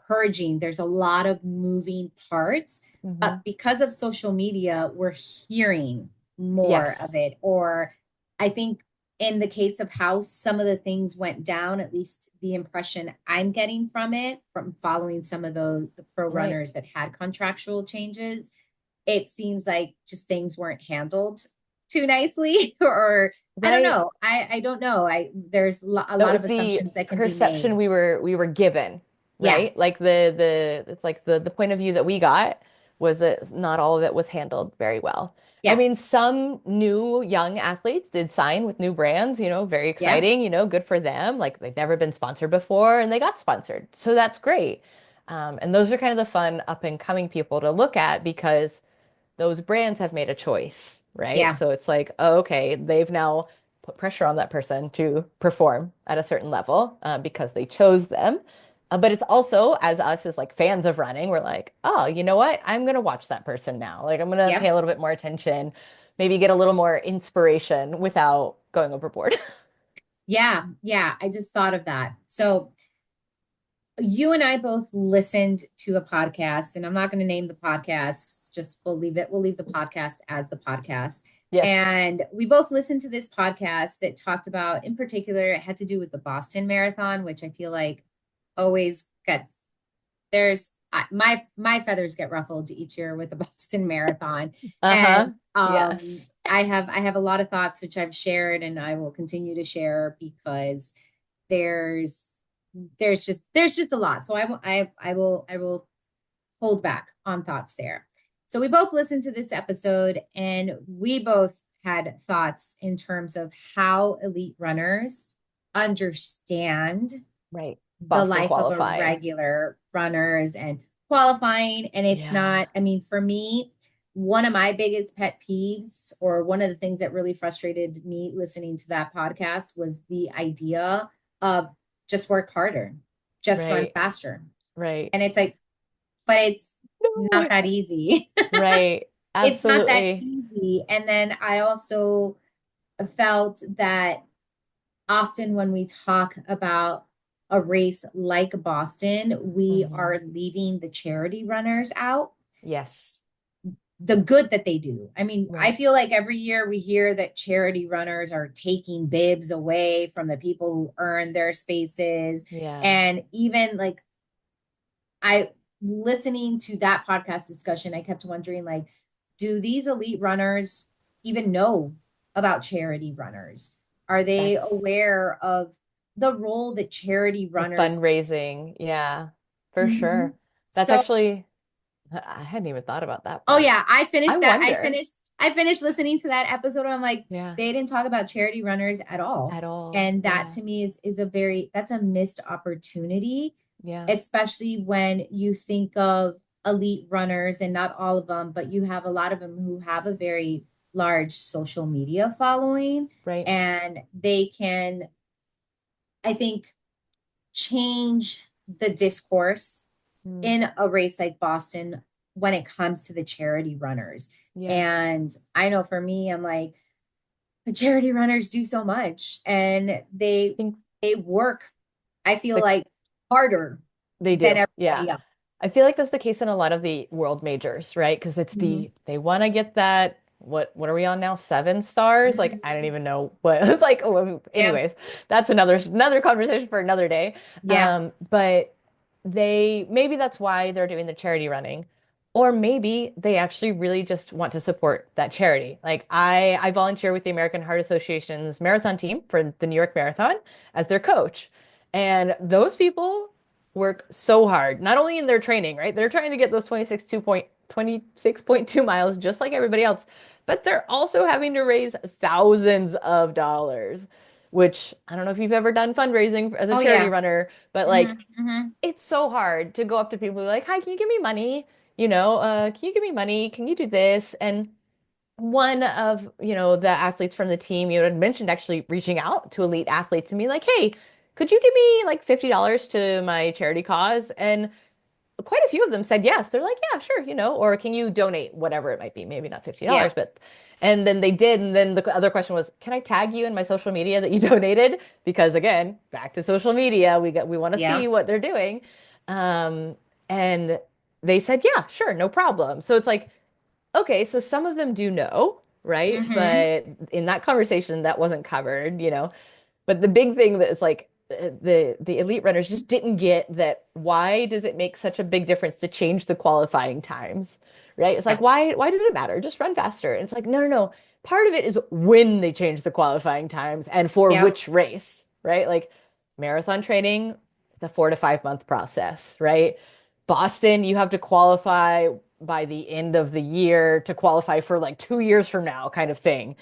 purging. There's a lot of moving parts. Hmm. But because of social media, we're hearing more of Yes. it. Or I think in the case of how some of the things went down, at least the impression I'm getting from it, from following some of the pro Right. runners that had contractual changes, it seems like just things weren't handled too nicely, or I don't Right. know. I don't know. I there's a That lot was of the assumptions that can be perception made. we were given, Yes. right? Like the it's like the point of view that we got was that not all of it was handled very well. I Yeah. mean, some new young athletes did sign with new brands, very Yeah. exciting, good for them. Like they've never been sponsored before and they got sponsored. So that's great. And those are kind of the fun up and coming people to look at because those brands have made a choice, right? Yeah. So it's like, oh, okay, they've now put pressure on that person to perform at a certain level because they chose them. But it's also, as us as like fans of running, we're like, oh, you know what? I'm gonna watch that person now. Like I'm gonna Yep. pay a little bit more attention, maybe get a little more inspiration without going overboard. Yeah. Yeah. I just thought of that. So you and I both listened to a podcast, and I'm not going to name the podcast. Just we'll leave it. We'll leave the podcast as the podcast. Yes. And we both listened to this podcast that talked about, in particular, it had to do with the Boston Marathon, which I feel like always gets my feathers get ruffled each year with the Boston Marathon. And Uh-huh. Yes. I have a lot of thoughts which I've shared and I will continue to share because there's there's just a lot. So I will hold back on thoughts there. So we both listened to this episode and we both had thoughts in terms of how elite runners understand Right. the Boston life of a qualifying. regular runners and qualifying. And it's Yeah. not, I mean, for me, one of my biggest pet peeves, or one of the things that really frustrated me listening to that podcast, was the idea of just work harder, just run Right. faster. Right. And it's like, but it's not No. that easy. Right. It's not that Absolutely. easy. And then I also felt that often when we talk about a race like Boston, we Hmm. are leaving the charity runners out, Yes. the good that they do. I mean, I Right. feel like every year we hear that charity runners are taking bibs away from the people who earn their spaces. Yeah. And even like I listening to that podcast discussion, I kept wondering like, do these elite runners even know about charity runners? Are they That's aware of the role that charity the runners? fundraising. Yeah, for Mhm. sure. That's So, actually, I hadn't even thought about that oh part. yeah, I I finished that. I wonder. finished. I finished listening to that episode. And I'm like, Yeah, they didn't talk about charity runners at all, at all. and that Yeah. to me is a very that's a missed opportunity, Yeah. especially when you think of elite runners, and not all of them, but you have a lot of them who have a very large social media following, Right. and they can, I think, change the discourse Mm. in a race like Boston when it comes to the charity runners. Yeah. And I know for me, I'm like, the charity runners do so much and I think they work, I feel the like, harder They than do. Yeah. everybody else. I feel like that's the case in a lot of the world majors, right? Because it's Mhm. they want to get that what are we on now? 7 stars? Like I don't Mhm. even know what it's like. Oh, Yeah. anyways, that's another conversation for another day. Yeah. But they maybe that's why they're doing the charity running. Or maybe they actually really just want to support that charity. Like I volunteer with the American Heart Association's marathon team for the New York Marathon as their coach. And those people work so hard, not only in their training, right? They're trying to get those 26.2 miles just like everybody else, but they're also having to raise thousands of dollars, which I don't know if you've ever done fundraising as a Oh charity yeah. runner, but like Hmm. Hmm. it's so hard to go up to people like, "Hi, can you give me money? Can you give me money? Can you do this?" And one of, the athletes from the team, you had mentioned actually reaching out to elite athletes and be like, "Hey, could you give me like $50 to my charity cause?" And quite a few of them said yes. They're like, "Yeah, sure, or can you donate whatever it might be, maybe not Yeah. $50, but and then they did. And then the other question was, "Can I tag you in my social media that you donated?" Because again, back to social media, we want to Yeah. see what they're doing. Um, and they said, "Yeah, sure, no problem." So it's like, okay, so some of them do know, right? Hmm. But in that conversation, that wasn't covered. But the big thing that is like the elite runners just didn't get that why does it make such a big difference to change the qualifying times, right? It's like Yeah. why does it matter? Just run faster. And it's like no, no, no. Part of it is when they change the qualifying times and for Yep. which race, right? Like marathon training, the 4 to 5 month process, right? Boston, you have to qualify by the end of the year to qualify for like 2 years from now, kind of thing.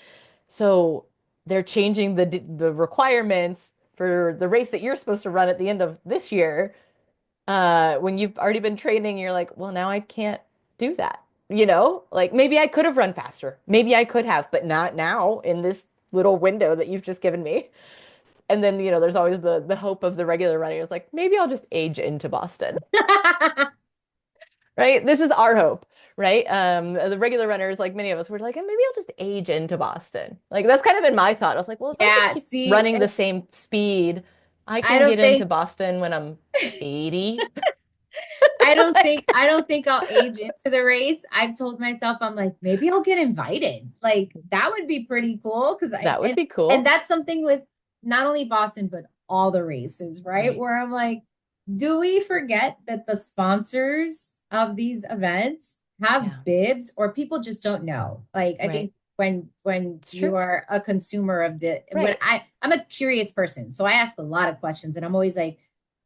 So they're changing the requirements for the race that you're supposed to run at the end of this year. When you've already been training, you're like, well, now I can't do that. Like maybe I could have run faster. Maybe I could have, but not now in this little window that you've just given me. And then, there's always the hope of the regular running. It's like, maybe I'll just age into Boston, right? This is our hope, right? The regular runners, like many of us, were like, maybe I'll just age into Boston. Like that's kind of been my thought. I was like, well, if I just Yeah, keep see, running the same speed, I I can don't get into think Boston when I'm 80. I Like, don't think I'll age into the race. I've told myself, I'm like, maybe I'll get invited. Like that would be pretty cool. Cause I that would be and cool. that's something with not only Boston, but all the races, right? Right. Where I'm like, do we forget that the sponsors of these events Yeah. have bibs or people just don't know? Like I Right. think when It's true. you are a consumer of when Right. I'm a curious person, so I ask a lot of questions and I'm always like,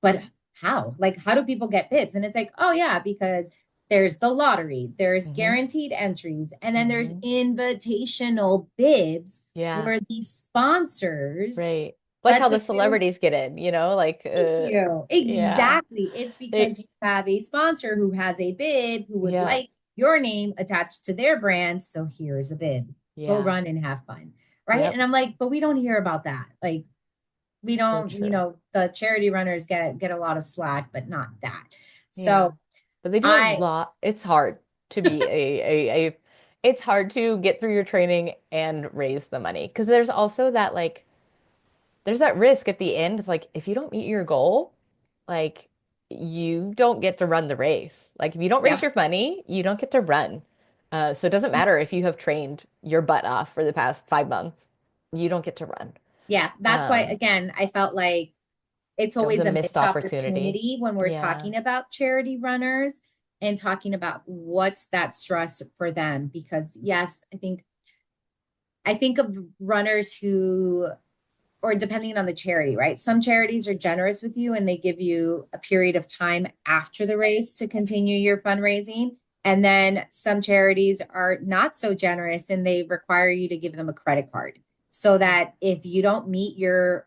but how? Like, how do people get bibs? And it's like, oh, yeah, because there's the lottery, there's Hmm. guaranteed entries, and then there's Hmm. invitational bibs Yeah. where these sponsors, Right. Like how let's the assume, celebrities get in, like, thank you. yeah. Exactly. It's They, because you have a sponsor who has a bib who would yeah. like your name attached to their brand. So here's a bib. Go Yeah. run and have fun. Right. Yep. And I'm like, but we don't hear about that. Like, we So don't, true. the charity runners get a lot of slack, but not that. Yeah. So But they do a I, lot. It's hard to be it's hard to get through your training and raise the money because there's also that like there's that risk at the end. It's like if you don't meet your goal, like you don't get to run the race. Like if you don't raise yep. your money, you don't get to run. So it doesn't matter if you have trained your butt off for the past 5 months, you don't get to run. Yeah. That's why, Um, again, I felt like it's it was always a a missed missed opportunity. opportunity when we're Yeah. talking about charity runners and talking about what's that stress for them. Because yes, I think of runners who, or depending on the charity, right? Some charities are generous with you and they give you a period of time after the race to continue your fundraising. And then some charities are not so generous and they require you to give them a credit card so that if you don't meet your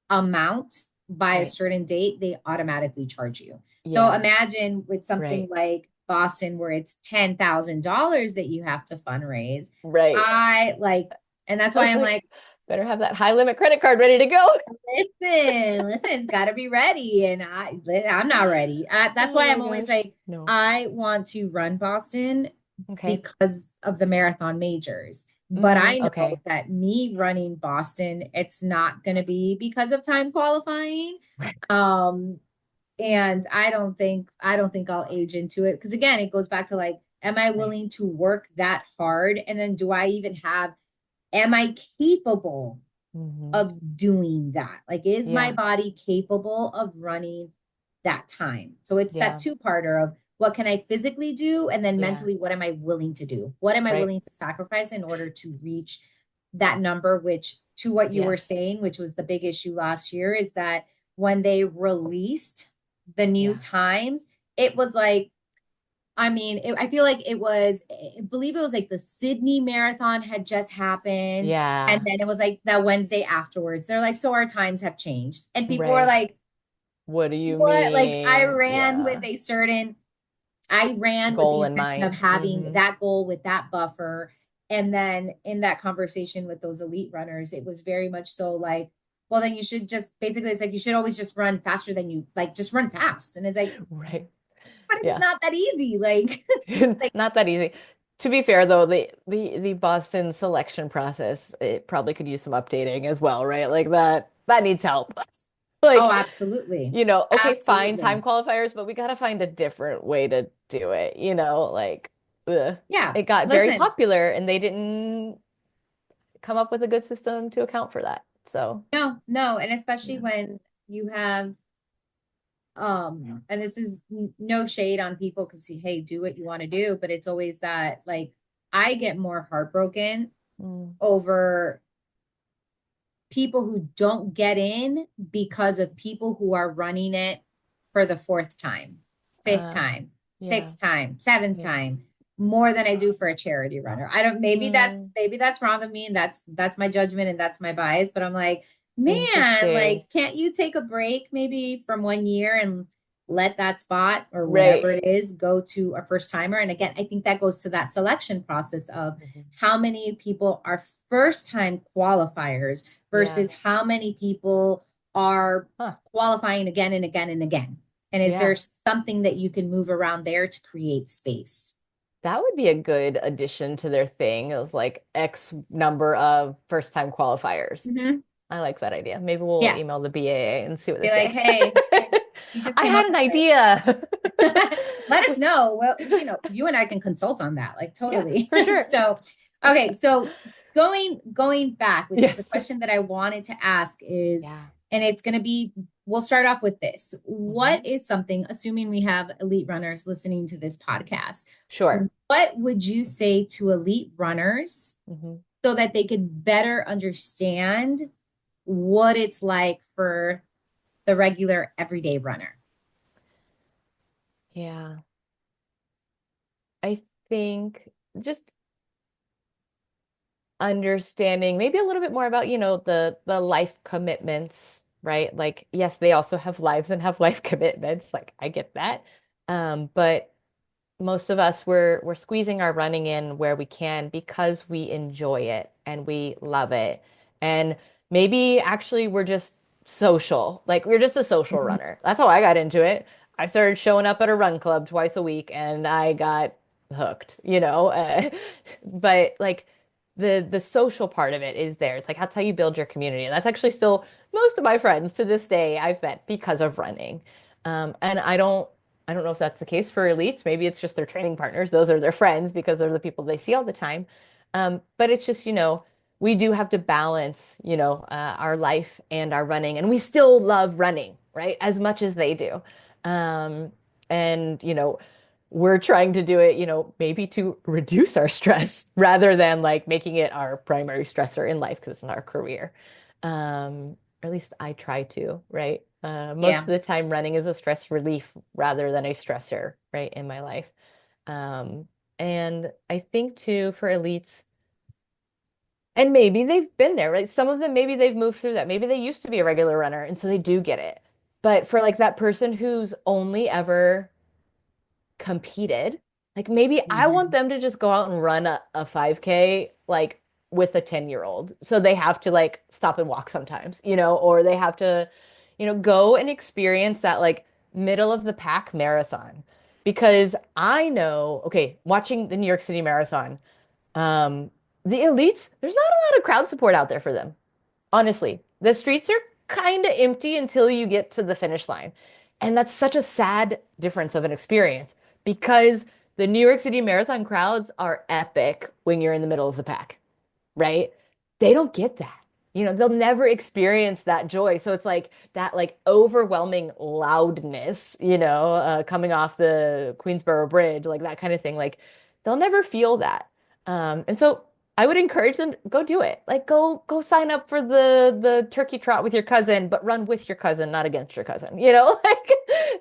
amount by a Right. certain date, they automatically charge you. So Yeah. imagine with something Right. like Boston where it's $10,000 that you have to fundraise. Right. I like, and that's I why was I'm like, like, better have that high limit credit card ready to go. listen, it's got to be ready. And I'm not ready. That's Oh why my I'm always gosh. like, No. I want to run Boston Okay. because of the marathon majors. But I know Okay. that me running Boston, it's not going to be because of time qualifying. Um, and I don't think I'll age into it because again, it goes back to like, am I Right. willing to work that hard? And then do I even have, am I capable Hmm. of doing that? Like, is my Yeah. body capable of running that time? So it's that Yeah. two-parter of what can I physically do? And then Yeah. mentally, what am I willing to do? What am I Right. willing to sacrifice in order to reach that number? Which, to what you were Yes. saying, which was the big issue last year, is that when they released the new Yeah. times, it was like, I mean, I feel like I believe it was like the Sydney Marathon had just happened. And Yeah. then it was like that Wednesday afterwards. They're like, so our times have changed. And people were Right. like, What do you what? Like, mean? Yeah. I ran with the Goal in intention of mind. having Hmm. that goal with that buffer. And then in that conversation with those elite runners, it was very much so like, well, then you should just basically, it's like, you should always just run faster than you like, just run fast. And it's like, Right. but it's Yeah. not that easy. Like, like, Not that easy. To be fair, though, the Boston selection process, it probably could use some updating as well, right? Like that needs help. oh, Like, absolutely. okay, fine, Absolutely. time qualifiers, but we got to find a different way to do it, like ugh. Yeah. It got very Listen, popular and they didn't come up with a good system to account for that. So, no, no. And especially yeah. when you have, and this is no shade on people because, hey, do what you want to do. But it's always that, like, I get more heartbroken Mm. over people who don't get in because of people who are running it for the fourth time, fifth Uh, time, yeah. sixth time, seventh Yeah. time, more than I do for a charity runner. I don't, Mm, maybe that's wrong of me and that's my judgment and that's my bias, but I'm like, man, interesting. like, can't you take a break maybe from 1 year and let that spot or Right. whatever it is go to a first timer? And again, I think that goes to that selection process of Mhm. how many people are first time qualifiers Yeah. versus how many people are Huh. qualifying again and again and again? And is there Yeah. something that you can move around there to create space? That would be a good addition to their thing. It was like X number of first time qualifiers. Mhm. I like that idea. Maybe we'll Yeah. email the BAA and see what they Be like, say. hey, we just I came had up an with this. idea. Let us know. Well, you and I can consult on that, like Yeah, totally. for sure. So, okay, so going back, which is the Yes. question that I wanted to ask is, Yeah. and it's going to be, we'll start off with this. Hmm. What is something, assuming we have elite runners listening to this podcast, Sure. what would you say to elite runners Hmm. so that they could better understand what it's like for the regular everyday runner? Yeah. I think just understanding maybe a little bit more about, the life commitments, right? Like, yes, they also have lives and have life commitments. Like, I get that. But most of us we're squeezing our running in where we can because we enjoy it and we love it. And maybe actually we're just social. Like we're just a social Mhm. runner. That's how I got into it. I started showing up at a run club twice a week and I got hooked, but like the social part of it is there. It's like that's how you build your community. And that's actually still most of my friends to this day I've met because of running. And I don't know if that's the case for elites. Maybe it's just their training partners. Those are their friends because they're the people they see all the time. But it's just, we do have to balance, our life and our running. And we still love running, right? As much as they do. Um, and, we're trying to do it, maybe to reduce our stress rather than like making it our primary stressor in life because it's not our career. Or at least I try to, right? Most of Yeah. the time, running is a stress relief rather than a stressor, right, in my life. Um, and I think too, for elites, and maybe they've been there, right? Some of them, maybe they've moved through that. Maybe they used to be a regular runner, and so they do get it. But for like that person who's only ever competed. Like maybe I want Mhm. them to just go out and run a 5K like with a 10-year-old. So they have to like stop and walk sometimes, or they have to, go and experience that like middle of the pack marathon. Because I know, okay, watching the New York City Marathon, um, the elites, there's not a lot of crowd support out there for them. Honestly, the streets are kind of empty until you get to the finish line. And that's such a sad difference of an experience because the New York City Marathon crowds are epic when you're in the middle of the pack, right? They don't get that. They'll never experience that joy. So it's like that like overwhelming loudness, coming off the Queensboro Bridge, like that kind of thing. Like they'll never feel that. And so I would encourage them go do it. Like go sign up for the turkey trot with your cousin, but run with your cousin, not against your cousin. Like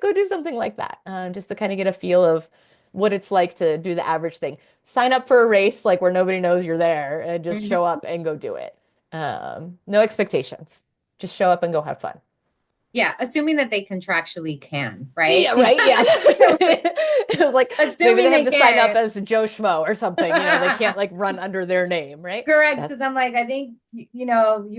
go do something like that, just to kind of get a feel of what it's like to do the average thing. Sign up for a race like where nobody knows you're there and just Mhm. show up and go do it. No expectations. Just show up and go have fun. Yeah, assuming that they contractually can, right? Yeah, right. Yeah. It was like maybe Assuming they have they to sign up can. as Joe Schmo or something. They can't like run under their name, right? Correct, That's because I'm like, I think you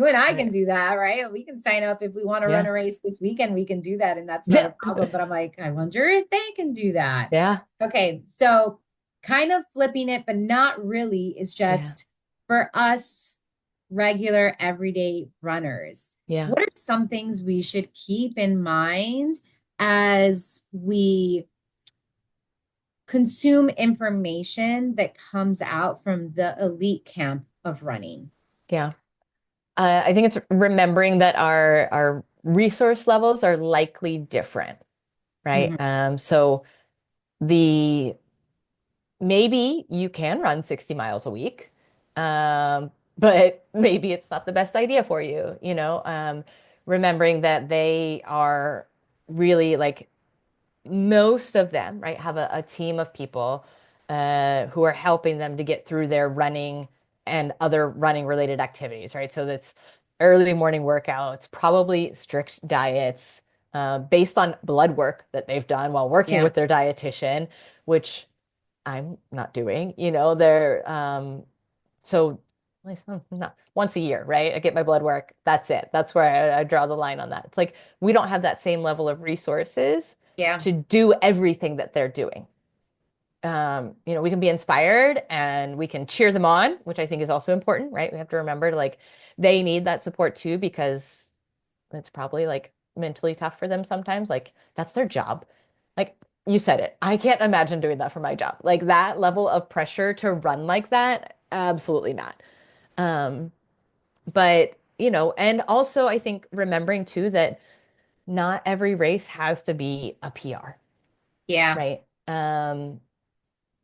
and I can right. do that, right? We can sign up if we want to run Yeah. a race this weekend, we can do that, and that's not Yeah. a problem. But I'm like, I wonder if they can do that. Yeah. Okay, so kind of flipping it, but not really, is Yeah. just for us regular everyday runners. Yeah. What are some things we should keep in mind as we consume information that comes out from the elite camp of running? Yeah. I think it's remembering that our resource levels are likely different, right? Mhm. So the maybe you can run 60 miles a week, but maybe it's not the best idea for you, remembering that they are really like most of them, right, have a team of people who are helping them to get through their running and other running related activities, right? So that's early morning workouts, probably strict diets based on blood work that they've done while working Yeah. with their dietitian, which I'm not doing, they're so at least not once a year, right? I get my blood work. That's it. That's where I draw the line on that. It's like we don't have that same level of resources Yeah. to do everything that they're doing. We can be inspired and we can cheer them on, which I think is also important, right? We have to remember like they need that support too because it's probably like mentally tough for them sometimes. Like that's their job. Like you said it. I can't imagine doing that for my job. Like that level of pressure to run like that, absolutely not. Um, but and also I think remembering too that not every race has to be a PR, Yeah. right?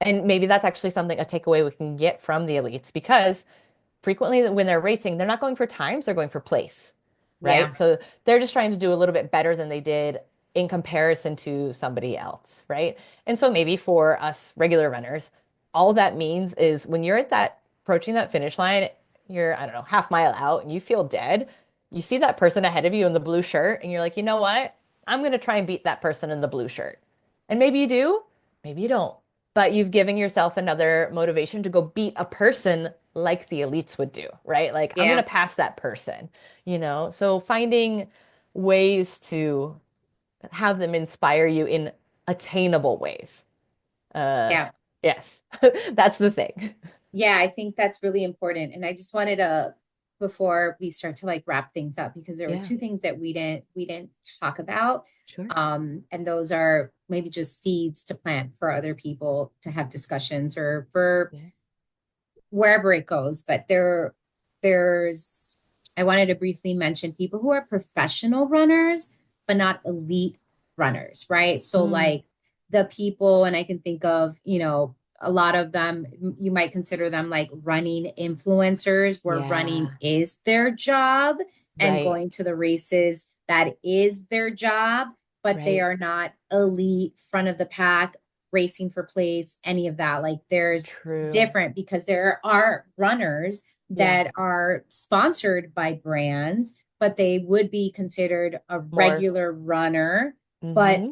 And maybe that's actually something, a takeaway we can get from the elites because frequently when they're racing, they're not going for times, they're going for place, right? Yeah. So they're just trying to do a little bit better than they did in comparison to somebody else, right? And so maybe for us regular runners, all that means is when you're at that approaching that finish line, you're, I don't know, half mile out and you feel dead. You see that person ahead of you in the blue shirt and you're like, you know what? I'm going to try and beat that person in the blue shirt. And maybe you do, maybe you don't. But you've given yourself another motivation to go beat a person like the elites would do, right? Like, I'm going Yeah. to pass that person. So finding ways to have them inspire you in attainable ways. Uh, Yeah. yes, that's the thing. Yeah, I think that's really important. And I just wanted to, before we start to like wrap things up, because there were Yeah, two things that we didn't talk about. sure. And those are maybe just seeds to plant for other people to have discussions or for Yeah. wherever it goes. But there's I wanted to briefly mention people who are professional runners, but not elite runners, right? So Mm, like the people, and I can think of, a lot of them, you might consider them like running influencers, where running yeah, is their job and right, going to the races, that is their job, but they right. are not elite, front of the pack, racing for place, any of that. Like there's True. different because there are runners Yeah, that are sponsored by brands, but they would be considered a more. regular runner, but Hmm.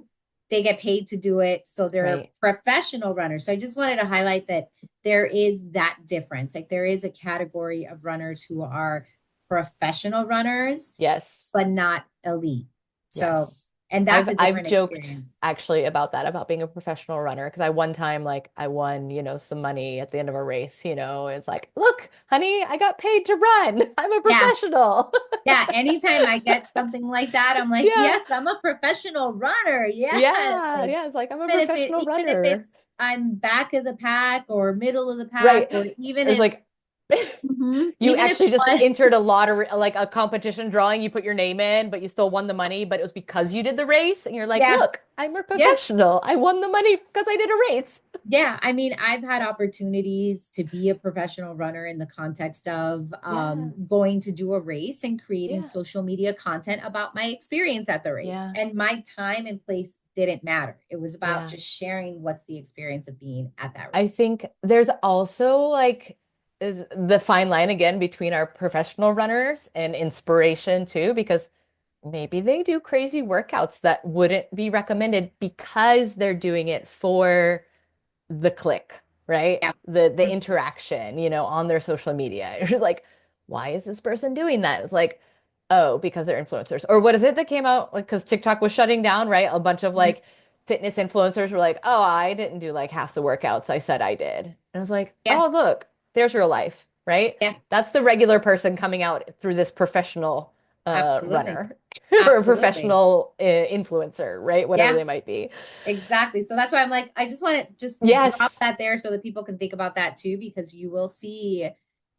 they get paid to do it. So they're Right. professional runners. So I just wanted to highlight that there is that difference. Like there is a category of runners who are professional runners, Yes. but not elite. So, Yes. and that's I've a I've different joked experience. actually about that, about being a professional runner, because I one time like I won, some money at the end of a race. It's like, look, honey, I got paid to run. I'm a Yeah. professional. Yeah. Anytime I get something like that, I'm like, Yeah. yes, I'm a professional runner. Yes. Yeah. Like Yeah. It's like I'm a even professional if runner. it's I'm back of the pack or middle of the pack, Right. or even It's if like you even if actually just one, entered a lottery, like a competition drawing, you put your name in, but you still won the money, but it was because you did the race. And you're like, yeah, look, I'm a yeah, professional. I won the money because I did a race. yeah. I mean, I've had opportunities to be a professional runner in the context of Yeah. going to do a race and creating Yeah. social media content about my experience at the race. Yeah. And my time and place didn't matter. It was about Yeah. just sharing what's the experience of being at that I race. think there's also like is the fine line again between our professional runners and inspiration too, because maybe they do crazy workouts that wouldn't be recommended because they're doing it for the click, right? Yeah. The interaction, on their social media. It's like, why is this person doing that? It's like, oh, because they're influencers. Or what is it that came out? Like, because TikTok was shutting down, right? A bunch of Mhm. like fitness influencers were like, oh, I didn't do like half the workouts I said I did. And I was like, Yeah. oh, look, there's real life, right? Yeah. That's the regular person coming out through this professional Absolutely. runner or a Absolutely. professional influencer, right? Whatever Yeah. they might be. Exactly. So that's why I'm like, I just want to just drop Yes, that there so that people can think about that too, because you will see.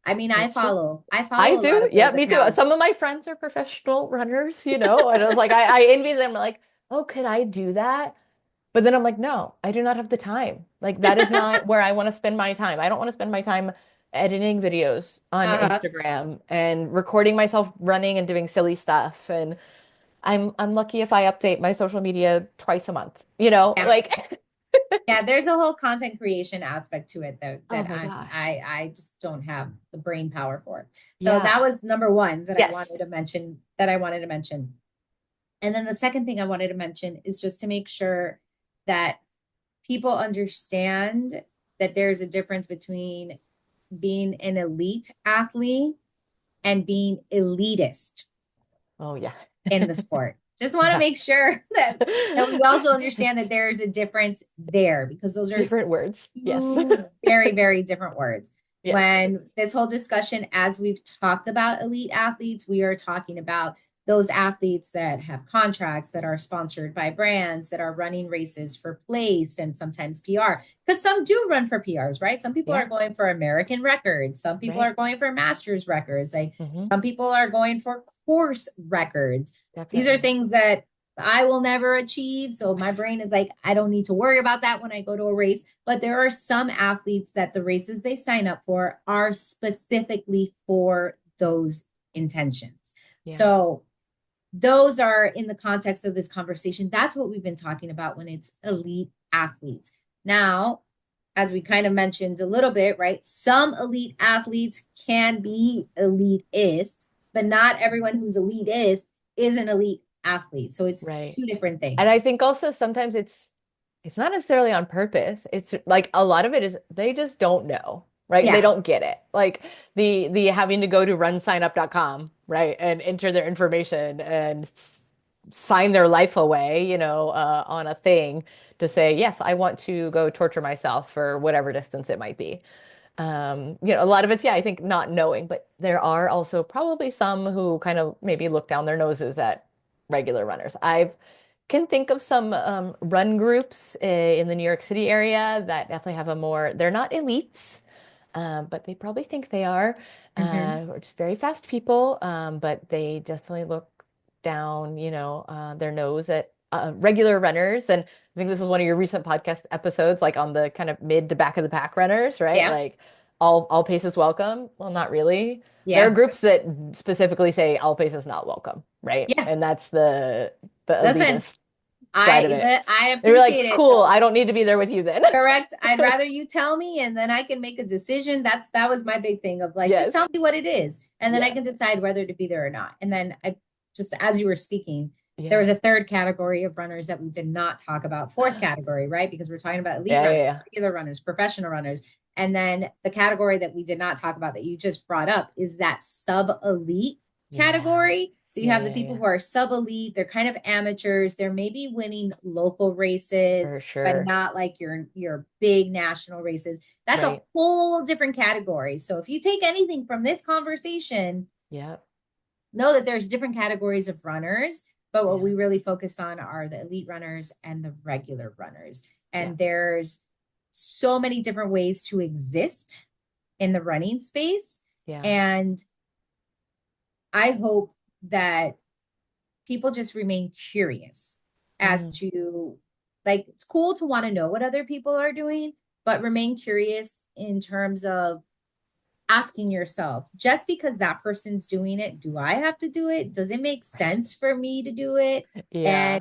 I mean, I that's true. follow, I I follow a lot do. of Yeah, those me too. Some accounts. of my friends are professional runners. And I was like, I envy them. Like, oh, could I do that? But then I'm like, no, I do not have the time. Like, that is not where I want to spend my time. I don't want to spend my time editing videos on Uh-huh. Instagram and recording myself running and doing silly stuff. And I'm lucky if I update my social media twice a month, Yeah. like, Yeah, there's a whole content creation aspect to it though oh that my gosh. I just don't have the brain power for. So Yeah. that was number one that I Yes. wanted to mention that I wanted to mention. And then the second thing I wanted to mention is just to make sure that people understand that there's a difference between being an elite athlete and being elitist Oh yeah. in the sport. Just want to Yeah. make sure that we also understand that there's a difference there, because those are Different words. Yes. two very, very different words. Yes. When this whole discussion, as we've talked about elite athletes, we are talking about those athletes that have contracts, that are sponsored by brands, that are running races for place and sometimes PR. Because some do run for PRs, right? Some people Yeah. are going for American records. Some people Right. are going for masters records. Like Hmm. some people are going for course records. These are Definitely. things that I will never achieve. So my brain is like, I don't need to worry about that when I go to a race. But there are some athletes that the races they sign up for are specifically for those intentions. Yeah. So those are in the context of this conversation. That's what we've been talking about when it's elite athletes. Now, as we kind of mentioned a little bit, right? Some elite athletes can be elitist, but not everyone who's elitist is an elite athlete. So it's Right. two different And I things. think also sometimes it's not necessarily on purpose. It's like a lot of it is they just don't know, right? They Yeah. don't get it. Like the having to go to runsignup.com, right? And enter their information and sign their life away, on a thing to say, yes, I want to go torture myself for whatever distance it might be. A lot of it's, yeah, I think not knowing, but there are also probably some who kind of maybe look down their noses at regular runners. I've can think of some run groups in the New York City area that definitely have they're not elites, but they probably think they are. Mm-hmm. We're just very fast people, but they definitely look down, their nose at regular runners. And I think this was one of your recent podcast episodes, like on the kind of mid to back of the pack runners, right? Yeah. Like all pace is welcome. Well, not really. There are Yeah. groups that specifically say all pace is not welcome, right? Yeah. And that's the Listen, elitist side of it. I And you're like, appreciate it cool, though. I don't need to be there with you then. Correct. I'd rather you tell me and then I can make a decision. That was my big thing of like, just tell Yes. me what it is. And then I Yeah. can decide whether to be there or not. And then I just, as you were speaking, there Yeah. was a third category of runners that we did not talk about. Fourth category, right? Because we're talking about elite Yeah, yeah, runners, yeah. regular runners, professional runners. And then the category that we did not talk about that you just brought up is that sub elite Yeah. category. So you Yeah, have the yeah, people yeah. who are sub elite, they're kind of amateurs, they're maybe winning local races, For but sure. not like your big national races. That's a Right. whole different category. So if you take anything from this conversation, Yeah. know that there's different categories of runners, but what Yeah. we really focus on are the elite runners and the regular runners. Yeah. And there's so many different ways to exist in the running space. Yeah. And I hope that people just remain curious as Mm. to, like, it's cool to want to know what other people are doing, but remain curious in terms of asking yourself, just because that person's doing it, do I have to do it? Does it make sense for me to do it? And Yeah.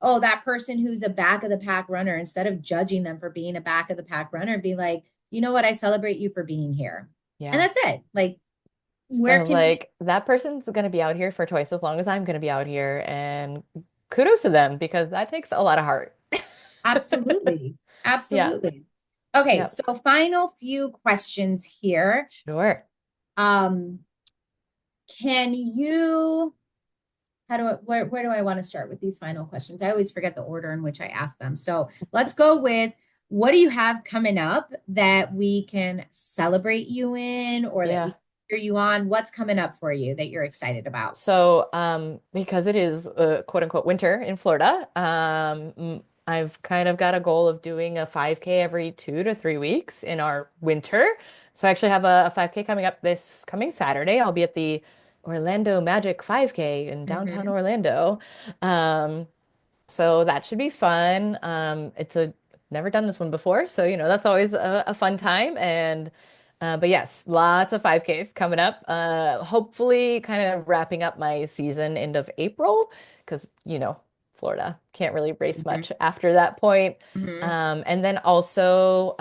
oh, that person who's a back of the pack runner, instead of judging them for being a back of the pack runner, be like, you know what? I celebrate you for being here. And Yeah. that's it. Like, where Of can we? like that person's going to be out here for twice as long as I'm going to be out here. And kudos to them because that takes a lot of heart. Absolutely. Yeah. Absolutely. Okay, Yeah. so final few questions here. Sure. Um, can you, how do I, where do I want to start with these final questions? I always forget the order in which I ask them. So let's go with, what do you have coming up that we can celebrate you in, or that we Yeah. can cheer you on? What's coming up for you that you're excited about? So, because it is quote unquote winter in Florida, I've kind of got a goal of doing a 5K every 2 to 3 weeks in our winter. So I actually have a 5K coming up this coming Saturday. I'll be at the Orlando Magic 5K in downtown Mm-hmm. Orlando. Um, so that should be fun. Never done this one before, so that's always a fun time. And but yes, lots of 5Ks coming up. Hopefully, kind of wrapping up my season end of April because Florida can't really race Mm-hmm. much after that point. Mm-hmm. And then also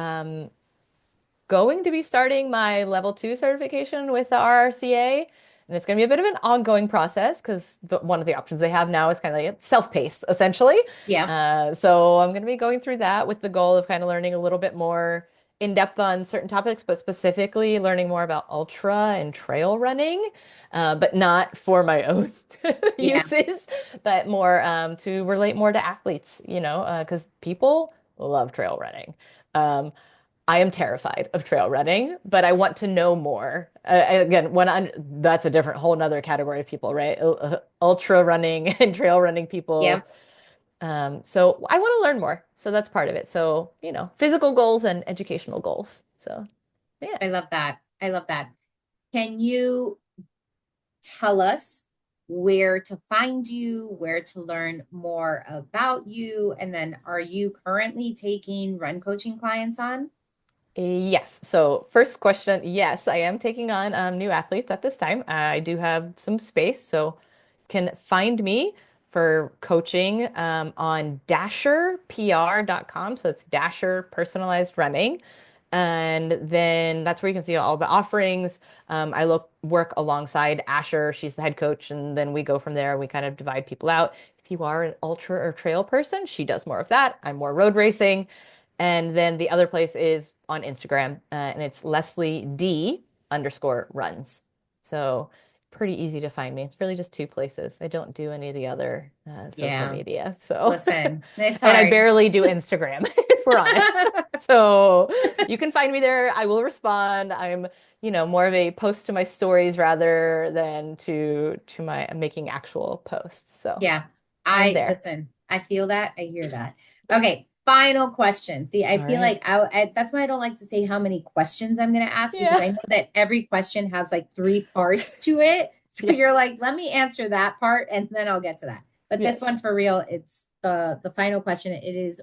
going to be starting my level 2 certification with the RRCA. And it's going to be a bit of an ongoing process because one of the options they have now is kind of like self-paced, essentially. Yeah. So I'm going to be going through that with the goal of kind of learning a little bit more in depth on certain topics, but specifically learning more about ultra and trail running, but not for my own Yeah. uses, but more to relate more to athletes, because people love trail running. Um, I am terrified of trail running, but I want to know more. Again, that's a different whole nother category of people, right? Ultra running and trail running Yeah. people. So I want to learn more. So that's part of it. So, physical goals and educational goals. So, yeah. I love that. I love that. Can you tell us where to find you, where to learn more about you? And then are you currently taking run coaching clients on? Yes. So first question, yes, I am taking on new athletes at this time. I do have some space, so can find me for coaching on dasherpr.com. So it's Dasher Personalized Running. And then that's where you can see all the offerings. I work alongside Asher. She's the head coach, and then we go from there. We kind of divide people out. If you are an ultra or trail person, she does more of that. I'm more road racing. And then the other place is on Instagram, and it's Leslie D underscore runs. So pretty easy to find me. It's really just two places. I don't do any of the other social Yeah. media. So, Listen, it's and I hard. barely do Instagram, if we're honest. So you can find me there. I will respond. I'm, more of a post to my stories rather than to my making actual posts. So Yeah. I'm there. I feel that. I hear that. Okay. Final question. See, I All feel right. like that's why I don't like to say how many questions I'm going to ask because Yeah. I know that every question has like three parts to it. So you're Yes. like, let me answer that part and then I'll get to that. But this Yes. one for real, it's the final question. It is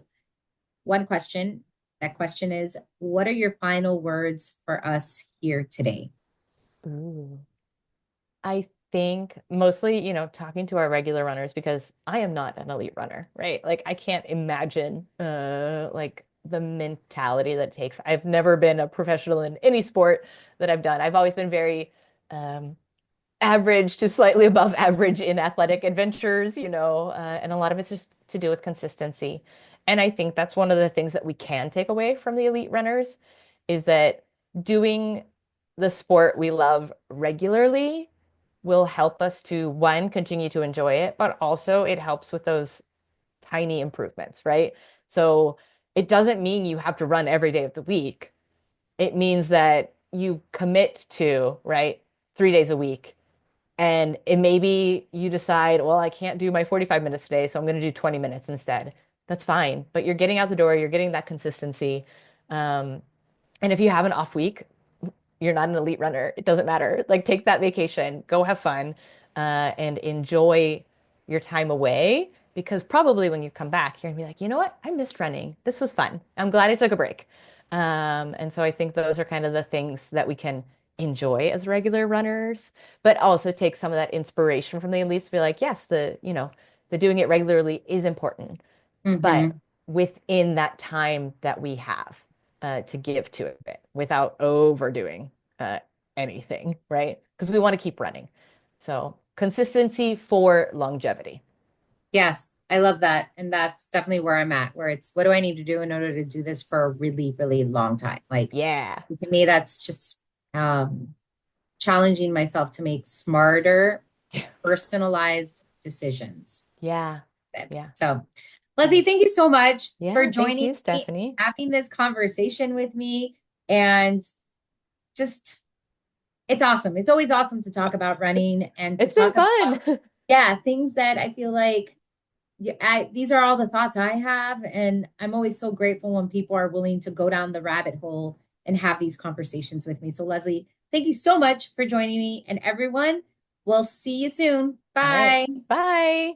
one question. That question is, what are your final words for us here today? Ooh. I think mostly, talking to our regular runners because I am not an elite runner, right? Like I can't imagine like the mentality that it takes. I've never been a professional in any sport that I've done. I've always been very um average to slightly above average in athletic adventures, and a lot of it's just to do with consistency. And I think that's one of the things that we can take away from the elite runners is that doing the sport we love regularly will help us to, one, continue to enjoy it, but also it helps with those tiny improvements, right? So it doesn't mean you have to run every day of the week. It means that you commit to, right, 3 days a week and it maybe you decide, well, I can't do my 45 minutes today, so I'm going to do 20 minutes instead. That's fine. But you're getting out the door, you're getting that consistency. Um, and if you have an off week, you're not an elite runner. It doesn't matter. Like take that vacation, go have fun, and enjoy your time away. Because probably when you come back, you're gonna be like, you know what? I missed running. This was fun. I'm glad I took a break. And so I think those are kind of the things that we can enjoy as regular runners, but also take some of that inspiration from the elites to be like, yes, the doing it regularly is important, but Mm-hmm. within that time that we have to give to it without overdoing uh, anything, right? Because we want to keep running. So consistency for longevity. Yes, I love that. And that's definitely where I'm at, where it's what do I need to do in order to do this for a really, really long time? Like Yeah. to me, that's just challenging myself to make smarter, personalized decisions. Yeah. That's it. Yeah. So, Leslie, thank Nice. you so much for Yeah. Thank joining you, me, Stephanie. having this conversation with me, and just it's awesome. It's always awesome to talk about running and to It's been talk about, fun. yeah, things that I feel like yeah, these are all the thoughts I have. And I'm always so grateful when people are willing to go down the rabbit hole and have these conversations with me. So, Leslie, thank you so much for joining me. And everyone, we'll see you soon. All right. Bye. Bye.